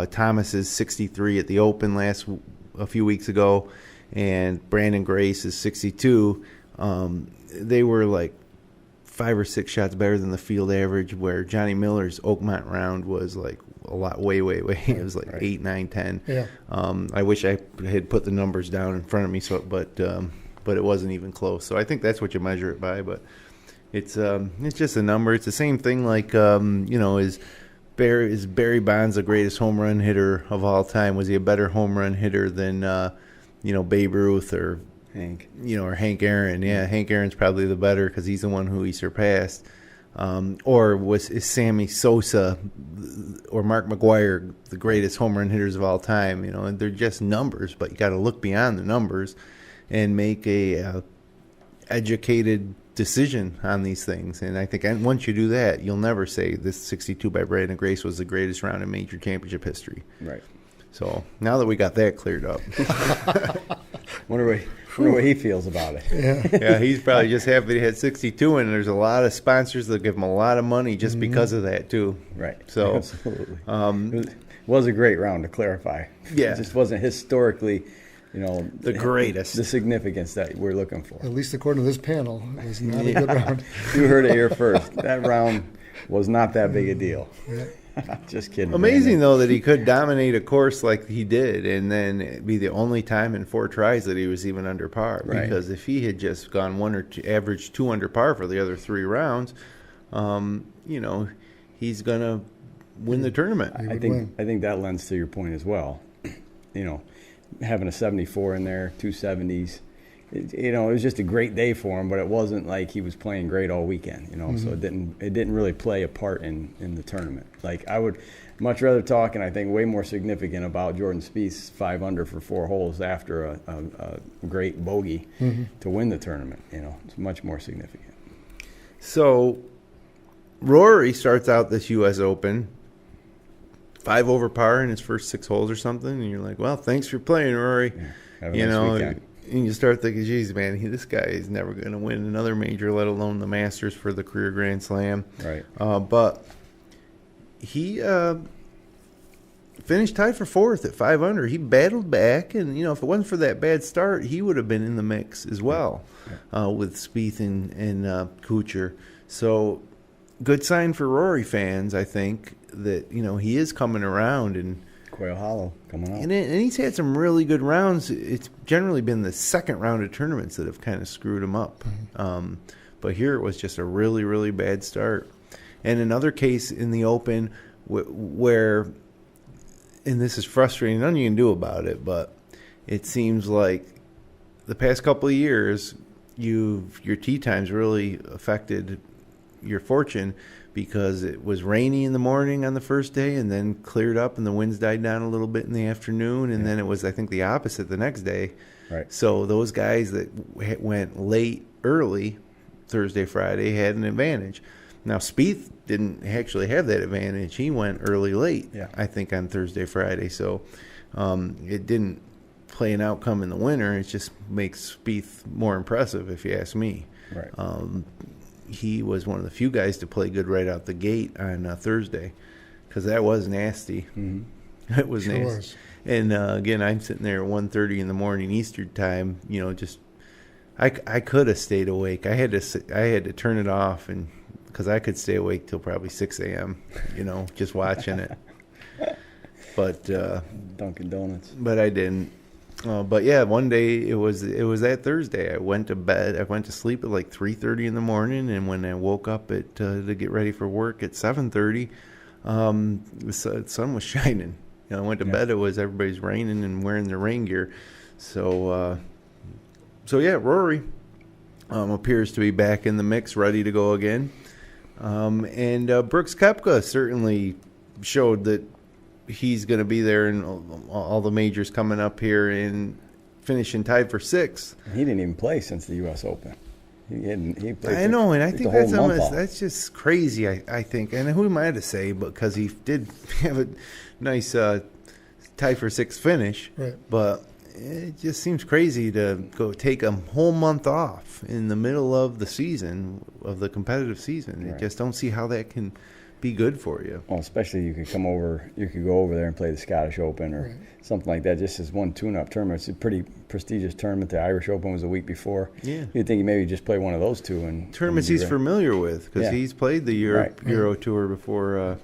Speaker 2: Thomas's 63 at the Open a few weeks ago, and Brandon Grace's 62. They were like 5 or 6 shots better than the field average, where Johnny Miller's Oakmont round was like a lot way. It was like 8, 9, 10.
Speaker 4: Yeah.
Speaker 2: I wish I had put the numbers down in front of me, but it wasn't even close. So I think that's what you measure it by. But it's just a number. It's the same thing like is Barry Bonds the greatest home run hitter of all time? Was he a better home run hitter than Babe Ruth or
Speaker 3: Hank?
Speaker 2: Or Hank Aaron? Yeah, Hank Aaron's probably the better because he's the one who he surpassed. Or is Sammy Sosa or Mark McGwire the greatest home run hitters of all time? And they're just numbers, but you got to look beyond the numbers and make a educated decision on these things. And I think once you do that, you'll never say this 62 by Brandon Grace was the greatest round in major championship history.
Speaker 3: Right.
Speaker 2: So now that we got that cleared up,
Speaker 3: wonder what he feels about it.
Speaker 2: Yeah, he's probably just happy he had 62, and there's a lot of sponsors that give him a lot of money just because of that too.
Speaker 3: Right.
Speaker 2: So
Speaker 3: absolutely. It was a great round, to clarify.
Speaker 2: Yeah.
Speaker 3: It just wasn't historically,
Speaker 2: the greatest,
Speaker 3: the significance that we're looking for.
Speaker 4: At least according to this panel, it was not a good round.
Speaker 3: You heard it here first. That round was not that big a deal.
Speaker 4: Yeah.
Speaker 3: Just kidding.
Speaker 2: Amazing, though, that he could dominate a course like he did and then be the only time in 4 tries that he was even under par.
Speaker 3: Right.
Speaker 2: Because if he had just gone 1 or 2, averaged 2 under par for the other 3 rounds, he's going to win the tournament.
Speaker 3: I think that lends to your point as well. Having a 74 in there, 270s. It was just a great day for him, but it wasn't like he was playing great all weekend, So it didn't really play a part in the tournament. Like, I would much rather talk, and I think way more significant, about Jordan Spieth's 5 under for 4 holes after a great bogey to win the tournament. It's much more significant.
Speaker 2: So Rory starts out this U.S. Open 5 over par in his first 6 holes or something, and you're like, well, thanks for playing, Rory.
Speaker 3: Have a nice weekend.
Speaker 2: And you start thinking, geez, man, this guy is never going to win another major, let alone the Masters for the career Grand Slam.
Speaker 3: Right.
Speaker 2: But he finished tied for 4th at 5 under. He battled back, and if it wasn't for that bad start, he would have been in the mix as well with Spieth and Kuchar. So good sign for Rory fans, I think, that he is coming around and.
Speaker 3: Quail Hollow coming up.
Speaker 2: And he's had some really good rounds. It's generally been the second round of tournaments that have kind of screwed him up. Mm-hmm. But here it was just a really, really bad start. And another case in the Open where, and this is frustrating, nothing you can do about it, but it seems like the past couple of years, your tee times really affected your fortune, because it was rainy in the morning on the first day and then cleared up and the winds died down a little bit in the afternoon, and then it was, I think, the opposite the next day.
Speaker 3: Right.
Speaker 2: So those guys that went late early Thursday, Friday had an advantage. Now, Spieth didn't actually have that advantage. He went early late, I think, on Thursday, Friday. So it didn't play an outcome in the winter. It just makes Spieth more impressive, if you ask me.
Speaker 3: Right.
Speaker 2: He was one of the few guys to play good right out the gate on Thursday, because that was nasty. Mm-hmm. It was nasty. Was. And again, I'm sitting there at 1:30 in the morning Eastern time. Just I could have stayed awake. I had to turn it off, and because I could stay awake till probably 6 a.m. Just watching it. But
Speaker 3: Dunkin' Donuts.
Speaker 2: But I didn't. But yeah, one day it was that Thursday. I went to bed. I went to sleep at like 3:30 in the morning, and when I woke up to get ready for work at 7:30, the sun was shining. I went to bed. It was everybody's raining and wearing their rain gear. So yeah, Rory appears to be back in the mix, ready to go again. And Brooks Koepka certainly showed that he's going to be there in all the majors coming up here and finishing tied for 6th.
Speaker 3: He didn't even play since the U.S. Open. He played.
Speaker 2: I know, and I think that's just crazy. I think, and who am I to say? Because he did have a nice tie for 6th finish,
Speaker 4: right.
Speaker 2: But it just seems crazy to go take a whole month off in the middle of the season, of the competitive season.
Speaker 3: Right.
Speaker 2: I just don't see how that can be good for you.
Speaker 3: Well, especially you could go over there and play the Scottish Open or something like that, just as one tune-up tournament. It's a pretty prestigious tournament. The Irish Open was a week before.
Speaker 2: Yeah.
Speaker 3: You'd think maybe just play one of those two.
Speaker 2: Tournaments he's familiar with, because he's played the Euro Tour before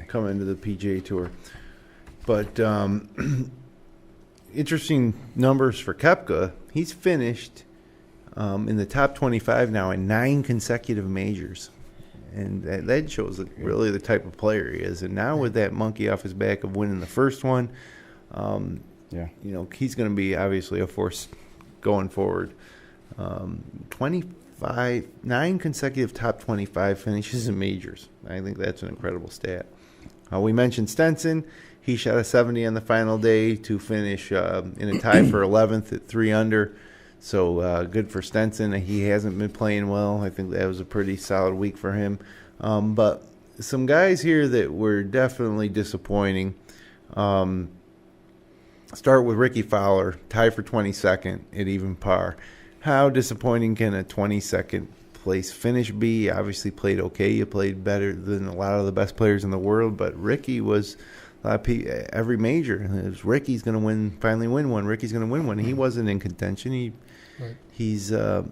Speaker 2: coming to the PGA Tour. But interesting numbers for Koepka. He's finished in the top 25 now in 9 consecutive majors. And that shows really the type of player he is. And now with that monkey off his back of winning the first one, he's going to be obviously a force going forward. 9 consecutive top 25 finishes in majors. I think that's an incredible stat. We mentioned Stenson. He shot a 70 on the final day to finish in a tie for 11th at 3 under. So good for Stenson. He hasn't been playing well. I think that was a pretty solid week for him. But some guys here that were definitely disappointing. Start with Ricky Fowler, tied for 22nd at even par. How disappointing can a 22nd place finish be? Obviously played okay. You played better than a lot of the best players in the world, but Ricky was every major. It was Ricky's going to finally win one. Ricky's going to win one. He wasn't in contention. He's you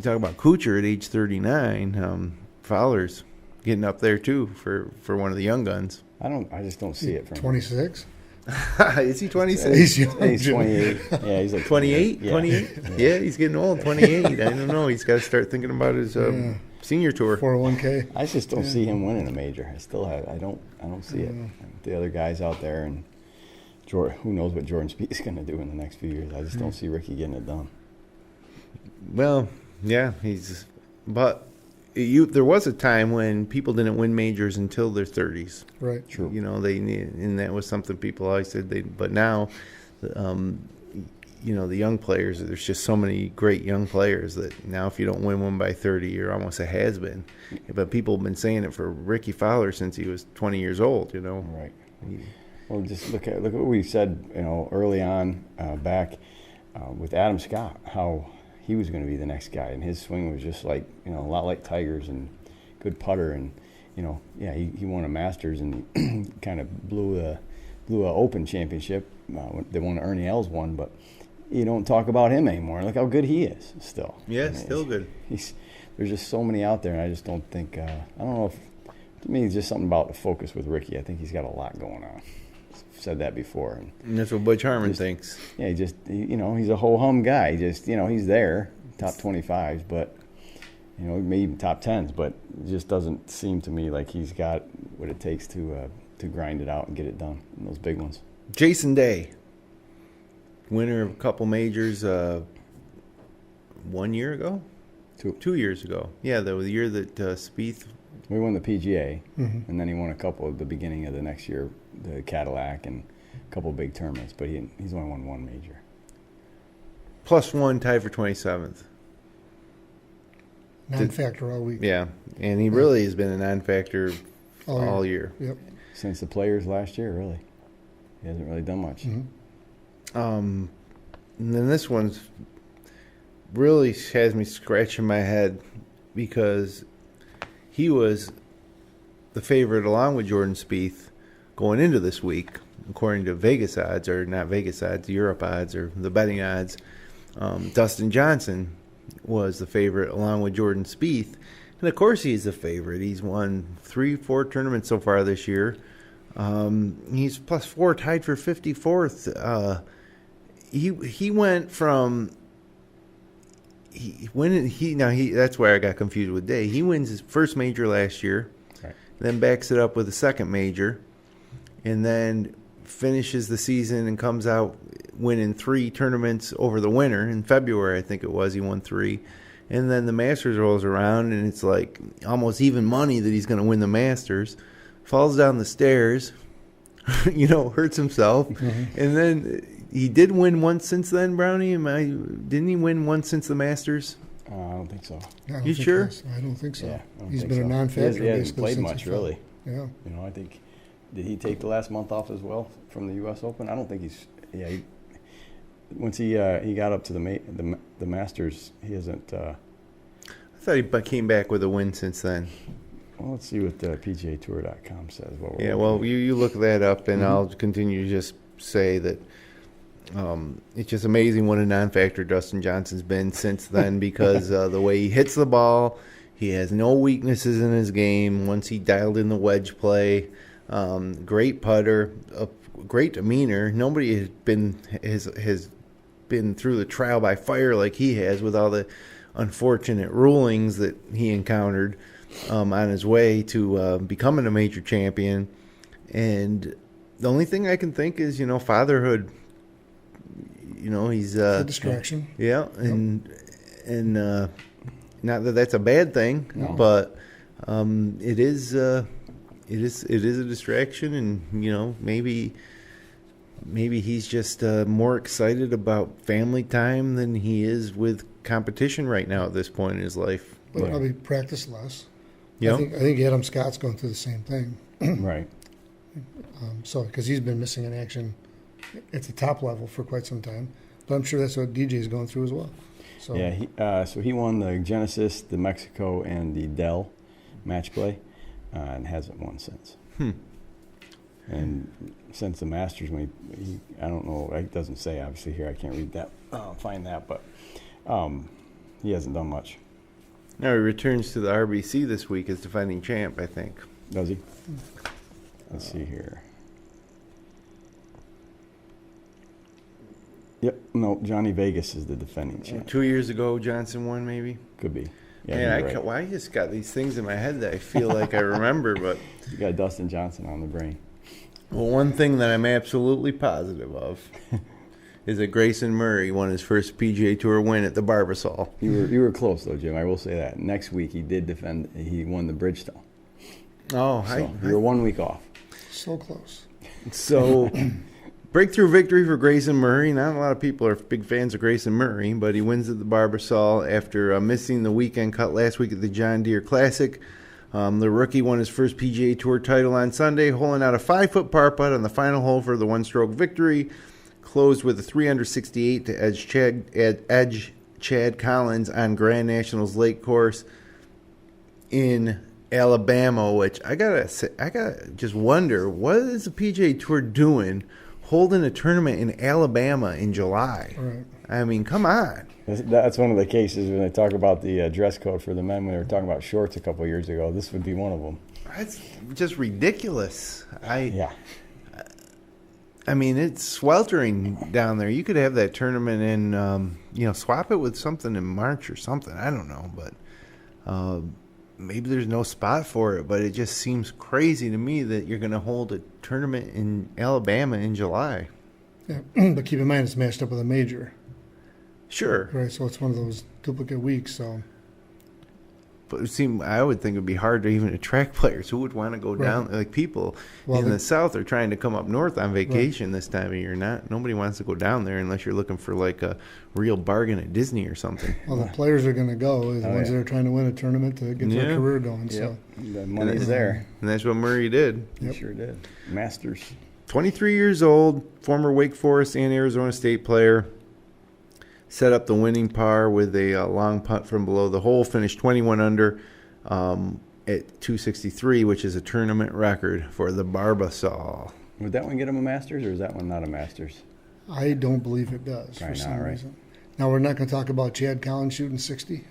Speaker 2: talk about Kuchar at age 39. Fowler's getting up there too for one of the young guns.
Speaker 3: I just don't see it from
Speaker 4: 26.
Speaker 2: Is he 26?
Speaker 3: He's 28. Yeah, he's like
Speaker 2: 28. 28. Yeah, he's getting old. 28. I don't know. He's got to start thinking about his senior tour.
Speaker 4: 401k.
Speaker 3: I just don't see him winning a major. I don't see it. The other guys out there, and who knows what Jordan Spieth is going to do in the next few years. I just don't see Ricky getting it done.
Speaker 2: Well, yeah, but there was a time when people didn't win majors until their 30s.
Speaker 4: Right.
Speaker 3: True.
Speaker 2: And that was something people always said but now, the young players, there's just so many great young players that now if you don't win one by 30, you're almost a has-been. But people have been saying it for Ricky Fowler since he was 20 years old,
Speaker 3: Right. Well, just look at what we said, early on back with Adam Scott, how he was going to be the next guy, and his swing was just like a lot like Tiger's and good putter, and he won a Masters and kind of blew a Open championship. The one Ernie Els won, but you don't talk about him anymore. Look how good he is still.
Speaker 2: Yeah, still good.
Speaker 3: There's just so many out there, and I just don't think I don't know if to me it's just something about the focus with Ricky. I think he's got a lot going on. I've said that before,
Speaker 2: and that's what Butch Harmon thinks.
Speaker 3: Yeah, he's a ho-hum guy. He's there, top 25s, but maybe even top 10s, but it just doesn't seem to me like he's got what it takes to grind it out and get it done in those big ones.
Speaker 2: Jason Day, winner of a couple majors 1 year ago? 2 years ago. Yeah, the year that Spieth...
Speaker 3: We won the PGA, and then he won a couple at the beginning of the next year, the Cadillac and a couple big tournaments, but he's only won one major.
Speaker 2: +1, tied for 27th.
Speaker 4: Non-factor all week.
Speaker 2: Yeah, and he really has been a non-factor all year.
Speaker 4: Yep.
Speaker 3: Since the Players last year, really. He hasn't really done much.
Speaker 2: And then this one's really has me scratching my head because he was the favorite along with Jordan Spieth going into this week, according to Vegas odds, or not Vegas odds, Europe odds, or the betting odds. Dustin Johnson was the favorite along with Jordan Spieth. And, of course, he's the favorite. He's won 3-4 tournaments so far this year. He's +4, tied for 54th. He went from that's where I got confused with Day. He wins his first major last year, right, then backs it up with a second major, and then finishes the season and comes out winning 3 tournaments over the winter. In February, I think it was, he won 3. And then the Masters rolls around, and it's like almost even money that he's going to win the Masters. Falls down the stairs, hurts himself. And then he did win once since then, Brownie? Didn't he win once since the Masters?
Speaker 3: I don't think so.
Speaker 2: You sure?
Speaker 4: I don't think so.
Speaker 3: Yeah,
Speaker 4: he's been a non-factor
Speaker 3: he hasn't
Speaker 4: basically
Speaker 3: played
Speaker 4: since
Speaker 3: much, really.
Speaker 4: Yeah.
Speaker 3: I think, did he take the last month off as well from the U.S. Open? I don't think once he got up to the Masters, he hasn't.
Speaker 2: I thought he came back with a win since then.
Speaker 3: Well, let's see what PGAtour.com says.
Speaker 2: You look that up, and I'll continue to just say that it's just amazing what a non-factor Dustin Johnson's been since then because the way he hits the ball, he has no weaknesses in his game. Once he dialed in the wedge play, great putter, great demeanor. Nobody has been through the trial by fire like he has with all the unfortunate rulings that he encountered on his way to becoming a major champion. And the only thing I can think is, fatherhood. He's
Speaker 4: a distraction.
Speaker 2: Yeah, and not that that's a bad thing, but it is a distraction, and maybe he's just more excited about family time than he is with competition right now at this point in his life.
Speaker 4: But probably practice less.
Speaker 2: Yeah,
Speaker 4: I think Adam Scott's going through the same thing.
Speaker 3: Right.
Speaker 4: Because he's been missing in action at the top level for quite some time. But I'm sure that's what DJ is going through as well. So
Speaker 3: yeah, he won the Genesis, the Mexico, and the Dell match play, and hasn't won since. And since the Masters, I don't know, it doesn't say obviously here. I can't read that, find that, but he hasn't done much.
Speaker 2: Now he returns to the RBC this week as defending champ, I think.
Speaker 3: Does he? Let's see here. Yep. No, Johnny Vegas is the defending champ.
Speaker 2: 2 years ago, Johnson won, maybe?
Speaker 3: Could be.
Speaker 2: Yeah, I just got these things in my head that I feel like I remember, but...
Speaker 3: You got Dustin Johnson on the brain.
Speaker 2: Well, one thing that I'm absolutely positive of is that Grayson Murray won his first PGA Tour win at the Barbasol.
Speaker 3: You were close, though, Jim. I will say that. Next week, he won the Bridgestone.
Speaker 2: Oh,
Speaker 3: you were 1 week off.
Speaker 4: So close.
Speaker 2: So, breakthrough victory for Grayson Murray. Not a lot of people are big fans of Grayson Murray, but he wins at the Barbasol after missing the weekend cut last week at the John Deere Classic. The rookie won his first PGA Tour title on Sunday, holing out a 5-foot par putt on the final hole for the one-stroke victory. Closed with a 368 to edge Chad Collins on Grand Nationals Lake Course in Alabama, which I gotta just wonder, what is the PGA Tour doing holding a tournament in Alabama in July?
Speaker 4: Right.
Speaker 2: I mean, come on.
Speaker 3: That's one of the cases when they talk about the dress code for the men when they were talking about shorts a couple of years ago. This would be one of them.
Speaker 2: That's just ridiculous.
Speaker 3: Yeah.
Speaker 2: I mean, it's sweltering down there. You could have that tournament in, swap it with something in March or something. I don't know, but maybe there's no spot for it. But it just seems crazy to me that you're going to hold a tournament in Alabama in July.
Speaker 4: Yeah, but keep in mind it's matched up with a major.
Speaker 2: Sure.
Speaker 4: Right, so it's one of those duplicate weeks. So,
Speaker 2: but I would think it would be hard to even attract players who would want to go down. Like people in the South are trying to come up north on vacation this time of year. Nobody wants to go down there unless you're looking for like a real bargain at Disney or something.
Speaker 4: Well, the players are going to go. The ones that are trying to win a tournament to get their career going.
Speaker 3: Yep.
Speaker 4: So
Speaker 3: The money's there.
Speaker 2: And that's what Murray did.
Speaker 3: He sure did. Masters.
Speaker 2: 23 years old, former Wake Forest and Arizona State player. Set up the winning par with a long putt from below the hole. Finished 21 under at 263, which is a tournament record for the Barbasol.
Speaker 3: Would that one get him a Masters, or is that one not a Masters?
Speaker 4: I don't believe it does for some reason. Now, we're not going to talk about Chad Collins shooting 60?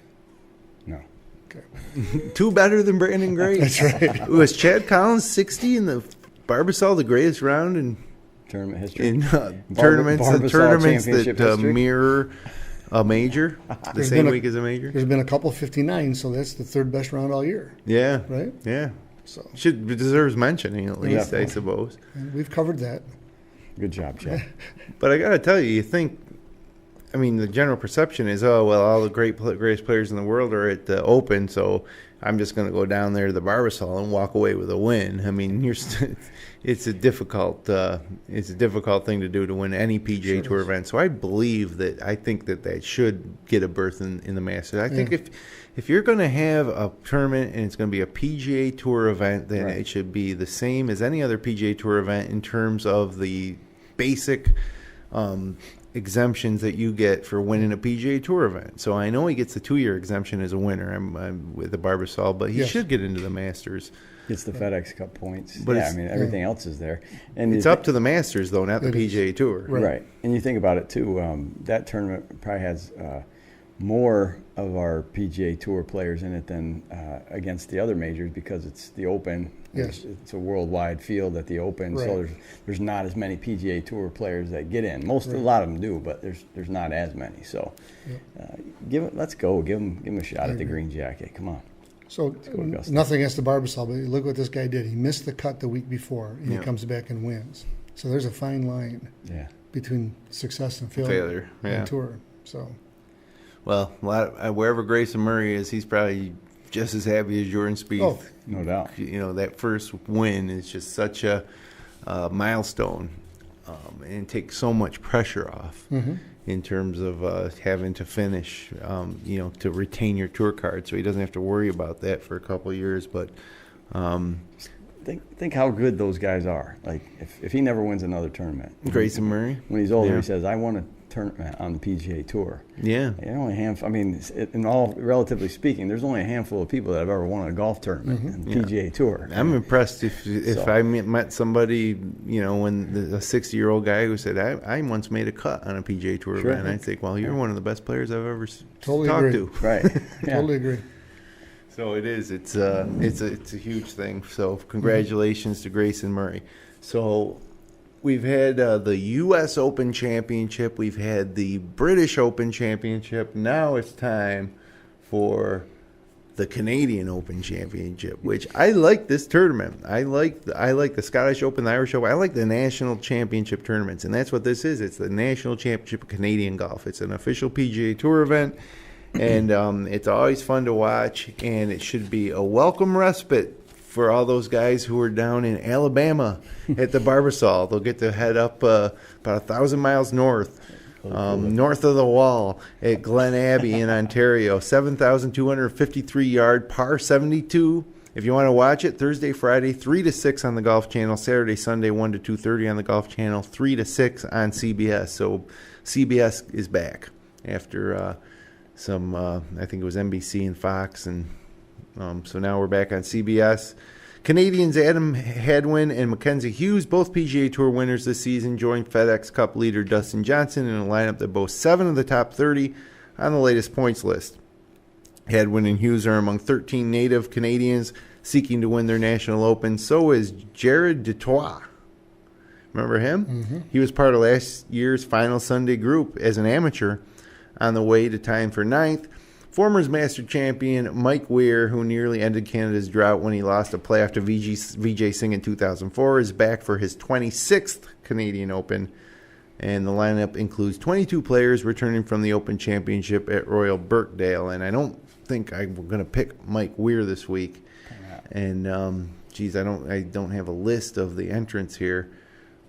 Speaker 3: No.
Speaker 4: Okay.
Speaker 2: Two better than Brandon Gray.
Speaker 4: That's right.
Speaker 2: Was Chad Collins 60 in the Barbasol, the greatest round in
Speaker 3: tournament history?
Speaker 2: In tournaments that mirror a major, the same week as a major?
Speaker 4: There's been a couple 59, so that's the third best round all year.
Speaker 2: Yeah.
Speaker 4: Right?
Speaker 2: Yeah.
Speaker 4: So
Speaker 2: deserves mentioning at least, I suppose.
Speaker 4: And we've covered that.
Speaker 3: Good job, Chad.
Speaker 2: But I got to tell you, the general perception is, all the greatest players in the world are at the Open, so I'm just going to go down there to the Barbasol and walk away with a win. I mean, it's a difficult thing to do to win any PGA Tour event. So I think that should get a berth in the Masters. I think if you're going to have a tournament and it's going to be a PGA Tour event, then it should be the same as any other PGA Tour event in terms of the basic exemptions that you get for winning a PGA Tour event. So I know he gets the 2-year exemption as a winner. I'm with the Barbasol, but he should get into the Masters.
Speaker 3: Gets the FedEx Cup points.
Speaker 2: But
Speaker 3: everything else is there. And
Speaker 2: it's up to the Masters, though, not the PGA Tour.
Speaker 3: Right. And you think about it, too, that tournament probably has more of our PGA Tour players in it than against the other majors because it's the Open.
Speaker 4: Yes.
Speaker 3: It's a worldwide field at the Open, so there's not as many PGA Tour players that get in. A lot of them do, but there's not as many. So let's go. Give him a shot at the green jacket. Come on.
Speaker 4: So nothing against the Barbasol, but look what this guy did. He missed the cut the week before, and he comes back and wins. So there's a fine line between success and failure on the tour. So,
Speaker 2: well, wherever Grayson Murray is, he's probably just as happy as Jordan Spieth.
Speaker 3: Oh, no doubt.
Speaker 2: That first win is just such a milestone, and takes so much pressure off. Mm-hmm. In terms of having to finish, to retain your tour card, so he doesn't have to worry about that for a couple of years. But
Speaker 3: think how good those guys are. Like if he never wins another tournament,
Speaker 2: Grayson Murray,
Speaker 3: when he's older, he says, "I won a tournament on the PGA Tour."
Speaker 2: Yeah,
Speaker 3: in all relatively speaking, there's only a handful of people that have ever won a golf tournament in the PGA Tour.
Speaker 2: I'm impressed if I met somebody, when a 60-year-old guy who said, I once made a cut on a PGA Tour event, I'd think, well, you're one of the best players I've ever talked to.
Speaker 3: Right.
Speaker 4: Totally agree.
Speaker 2: So it is. It's a huge thing. So congratulations to Grayson Murray. So we've had the U.S. Open Championship. We've had the British Open Championship. Now it's time for the Canadian Open Championship, which I like this tournament. I like the Scottish Open, the Irish Open. I like the national championship tournaments, and that's what this is. It's the National Championship of Canadian Golf. It's an official PGA Tour event, and it's always fun to watch, and it should be a welcome respite for all those guys who are down in Alabama at the Barbasol. They'll get to head up about 1,000 miles north. North of the wall at Glen Abbey in Ontario, 7,253 yard par 72 If you want to watch it, Thursday, Friday, 3 to 6 on the Golf Channel. Saturday, Sunday, 1 to 2:30 on the Golf Channel. 3 to 6 on CBS. So CBS is back after some, I think it was NBC and Fox. And so now we're back on CBS. Canadians Adam Hadwin and Mackenzie Hughes, both PGA Tour winners this season, joined FedEx Cup leader Dustin Johnson in a lineup that boasts 7 of the top 30 on the latest points list. Hadwin and Hughes are among 13 native Canadians seeking to win their National Open. So is Jared Detroit. Remember him? Mm-hmm. He was part of last year's final Sunday group as an amateur on the way to tying for 9th. Former Master champion Mike Weir, who nearly ended Canada's drought when he lost a playoff to Vijay Singh in 2004, is back for his 26th Canadian Open. And the lineup includes 22 players returning from the Open Championship at Royal Birkdale. And I don't think I'm going to pick Mike Weir this week. And I don't have a list of the entrants here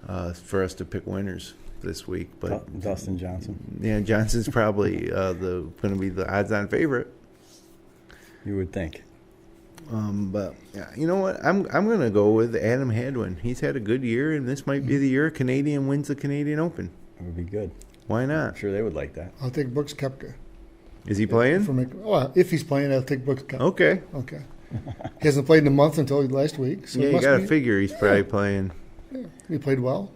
Speaker 2: for us to pick winners this week. But
Speaker 3: Dustin Johnson.
Speaker 2: Yeah, Johnson's probably going to be the odds-on favorite.
Speaker 3: You would think.
Speaker 2: But yeah, you know what? I'm going to go with Adam Hadwin. He's had a good year, and this might be the year a Canadian wins the Canadian Open.
Speaker 3: That would be good.
Speaker 2: Why not?
Speaker 3: I'm sure they would like that.
Speaker 4: I'll take Brooks Koepka.
Speaker 2: Is he playing?
Speaker 4: If he's playing, I'll take Brooks Koepka.
Speaker 2: Okay.
Speaker 4: He hasn't played in a month until last week. So
Speaker 2: yeah, you got to figure he's probably playing.
Speaker 4: Yeah, he played well.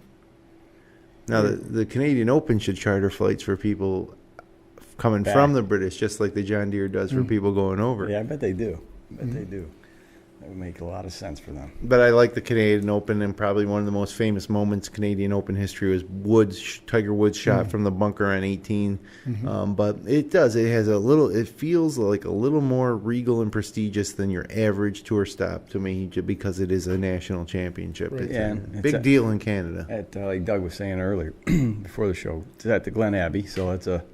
Speaker 2: Now, the Canadian Open should charter flights for people coming from the British, just like the John Deere does for people going over.
Speaker 3: Yeah, I bet they do. They do. That would make a lot of sense for them.
Speaker 2: But I like the Canadian Open, and probably one of the most famous moments in Canadian Open history was Tiger Woods' shot from the bunker on 18. But it feels like a little more regal and prestigious than your average tour stop to me, because it is a national championship. Right. It's a big deal in Canada.
Speaker 3: Like Doug was saying earlier before the show, it's at the Glen Abbey, so it's a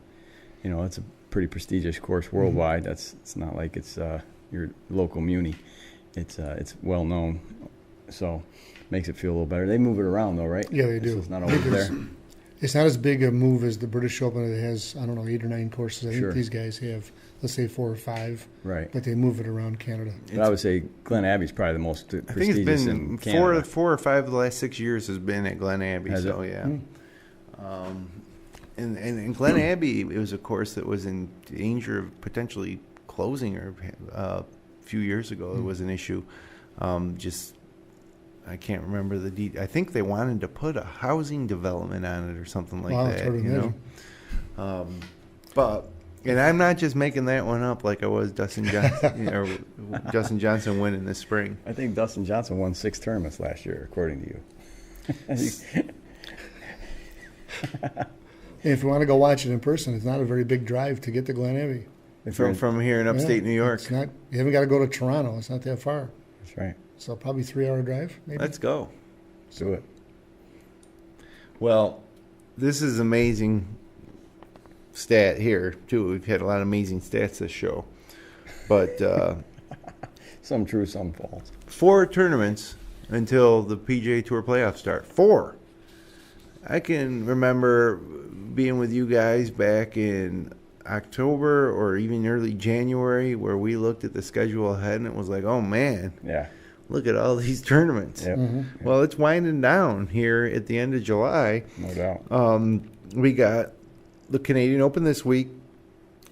Speaker 3: pretty prestigious course worldwide. It's not like it's your local muni. It's well known, so makes it feel a little better. They move it around though, right?
Speaker 4: Yeah, they do.
Speaker 3: So it's not always there.
Speaker 4: It's not as big a move as the British Open. It has 8 or 9 courses. I think these guys have, let's say, 4 or 5.
Speaker 3: Right.
Speaker 4: But they move it around Canada.
Speaker 3: But I would say Glen Abbey's probably the most prestigious
Speaker 2: I think it's been
Speaker 3: in Canada.
Speaker 2: 4 or 5 of the last 6 years has been at Glen Abbey.
Speaker 3: Has
Speaker 2: so
Speaker 3: it?
Speaker 2: Yeah. And Glen Abbey, it was a course that was in danger of potentially closing a few years ago. It was an issue. I can't remember the detail. I think they wanted to put a housing development on it or something like that. And I'm not just making that one up like I was Dustin Johnson or Dustin Johnson winning this spring.
Speaker 3: I think Dustin Johnson won 6 tournaments last year, according to you.
Speaker 4: If you want to go watch it in person, it's not a very big drive to get to Glen Abbey.
Speaker 2: From here in upstate New York.
Speaker 4: It's not, you haven't got to go to Toronto. It's not that far.
Speaker 3: That's right.
Speaker 4: So probably 3-hour drive, maybe.
Speaker 2: Let's go.
Speaker 3: Let's do it.
Speaker 2: Well, this is amazing stat here, too. We've had a lot of amazing stats this show. But
Speaker 3: some true, some false.
Speaker 2: 4 tournaments until the PGA Tour playoffs start. 4. I can remember being with you guys back in October or even early January where we looked at the schedule ahead and it was like, oh, man.
Speaker 3: Yeah.
Speaker 2: Look at all these tournaments.
Speaker 3: Yep.
Speaker 2: Well, it's winding down here at the end of July.
Speaker 3: No doubt.
Speaker 2: We got the Canadian Open this week,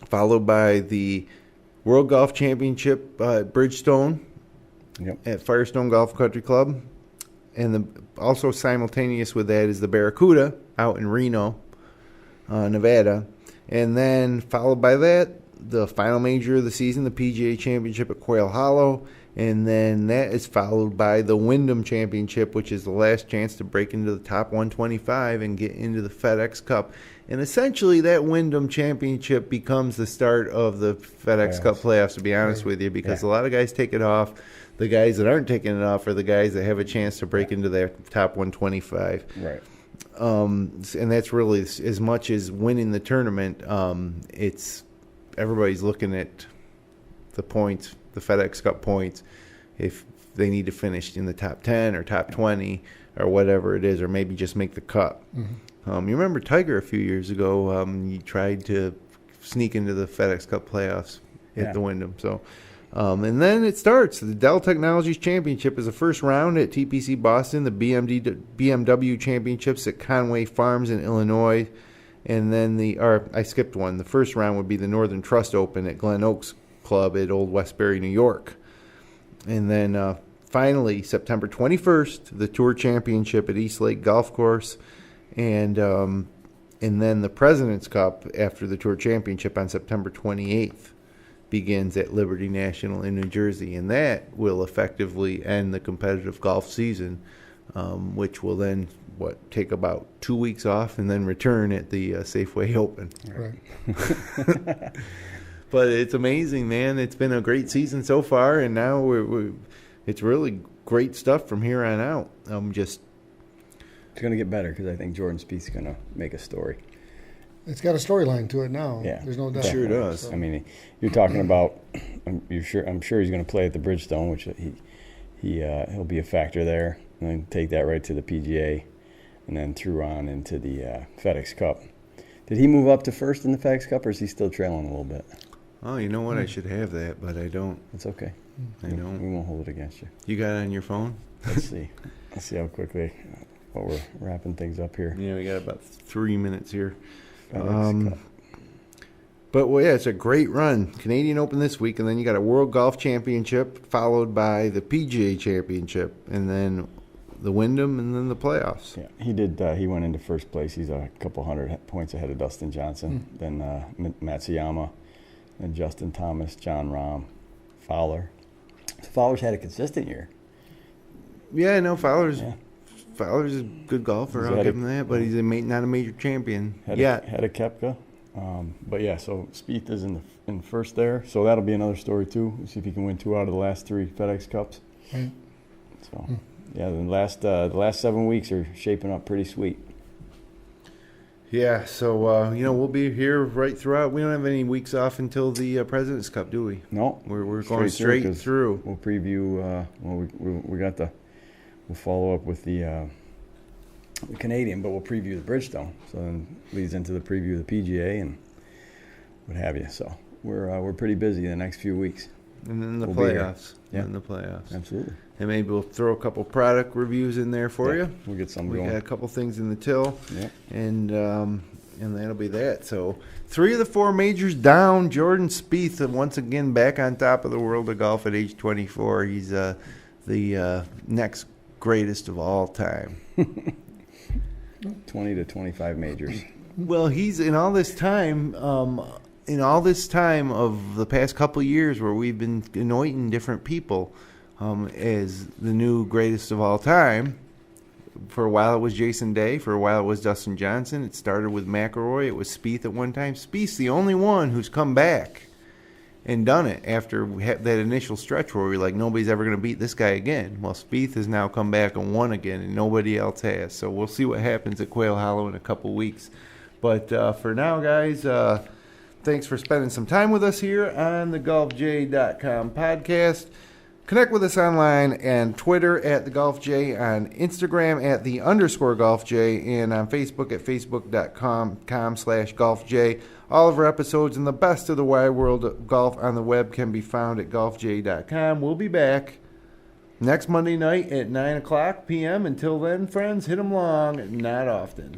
Speaker 2: followed by the World Golf Championship at Bridgestone at Firestone Golf Country Club. And also simultaneous with that is the Barracuda out in Reno, Nevada. And then followed by that, the final major of the season, the PGA Championship at Quail Hollow. And then that is followed by the Wyndham Championship, which is the last chance to break into the top 125 and get into the FedEx Cup. And essentially that Wyndham Championship becomes the start of the FedEx Cup playoffs, to be honest with you, because a lot of guys take it off. The guys that aren't taking it off are the guys that have a chance to break into their top 125.
Speaker 3: Right.
Speaker 2: And that's really, as much as winning the tournament, it's everybody's looking at the points, the FedEx Cup points, if they need to finish in the top 10 or top 20 or whatever it is, or maybe just make the cut. You remember Tiger a few years ago, he tried to sneak into the FedEx Cup playoffs at the Wyndham. So And then it starts. The Dell Technologies Championship is the first round at TPC Boston, the BMW Championships at Conway Farms in Illinois, and then I skipped one. The first round would be the Northern Trust Open at Glen Oaks Club at Old Westbury, New York. And then finally, September 21st, the Tour Championship at East Lake Golf Course, and then the President's Cup after the Tour Championship on September 28th. Begins at Liberty National in New Jersey, and that will effectively end the competitive golf season, which will then take about 2 weeks off and then return at the Safeway Open.
Speaker 4: Right.
Speaker 2: But it's amazing, man. It's been a great season so far, and now it's really great stuff from here on out.
Speaker 3: It's going to get better because I think Jordan Spieth's going to make a story.
Speaker 4: It's got a storyline to it now.
Speaker 3: Yeah,
Speaker 4: there's no doubt.
Speaker 2: Sure does.
Speaker 4: So.
Speaker 3: I mean, you're talking about. I'm sure he's going to play at the Bridgestone, which he'll be a factor there, and then take that right to the PGA, and then through on into the FedEx Cup. Did he move up to first in the FedEx Cup, or is he still trailing a little bit?
Speaker 2: Oh, you know what? I should have that, but I don't.
Speaker 3: It's okay.
Speaker 2: I don't.
Speaker 3: We won't hold it against you.
Speaker 2: You got it on your phone?
Speaker 3: Let's see. Let's see how quickly. While we're wrapping things up here.
Speaker 2: Yeah, we got about 3 minutes here.
Speaker 3: FedEx Cup.
Speaker 2: But, well, yeah, it's a great run. Canadian Open this week, and then you got a World Golf Championship, followed by the PGA Championship, and then the Wyndham, and then the playoffs.
Speaker 3: Yeah, he did. He went into first place. He's a couple hundred points ahead of Dustin Johnson. Then Matsuyama, then Justin Thomas, John Rahm, Fowler. Fowler's had a consistent year.
Speaker 2: Yeah, no, Fowler's a good golfer. I'll give him that, but he's not a major champion yet.
Speaker 3: Had a Koepka. But yeah, so Spieth is in first there, so that'll be another story too. We'll see if he can win 2 out of the last 3 FedEx Cups.
Speaker 4: Right.
Speaker 3: So yeah, the last 7 weeks are shaping up pretty sweet.
Speaker 2: Yeah, so we'll be here right throughout. We don't have any weeks off until the President's Cup, do we?
Speaker 3: No,
Speaker 2: we're going straight through.
Speaker 3: We'll preview. We'll follow up with the Canadian, but we'll preview the Bridgestone. So then leads into the preview of the PGA and what have you. So we're pretty busy the next few weeks.
Speaker 2: And then the playoffs.
Speaker 3: Yeah.
Speaker 2: And the playoffs.
Speaker 3: Absolutely.
Speaker 2: And maybe we'll throw a couple product reviews in there for you.
Speaker 3: We'll get some
Speaker 2: We
Speaker 3: going.
Speaker 2: got a couple things in the till.
Speaker 3: Yeah.
Speaker 2: And that'll be that. So 3 of the 4 majors down. Jordan Spieth once again back on top of the world of golf at age 24. He's the next greatest of all time.
Speaker 3: 20 to 25 majors.
Speaker 2: Well, he's in all this time of the past couple of years where we've been anointing different people as the new greatest of all time. For a while it was Jason Day. For a while it was Dustin Johnson. It started with McIlroy. It was Spieth at one time. Spieth's the only one who's come back and done it after that initial stretch where we're like, nobody's ever going to beat this guy again. Well, Spieth has now come back and won again, and nobody else has. So we'll see what happens at Quail Hollow in a couple weeks. But for now, guys, thanks for spending some time with us here on the GolfJ.com podcast. Connect with us online and Twitter at the GolfJ, on Instagram at the _GolfJ, and on Facebook at facebook.com/GolfJ. All of our episodes and the best of the wide world of golf on the web can be found at golfj.com. We'll be back next Monday night at 9 o'clock p.m. Until then, friends, hit 'em long, not often.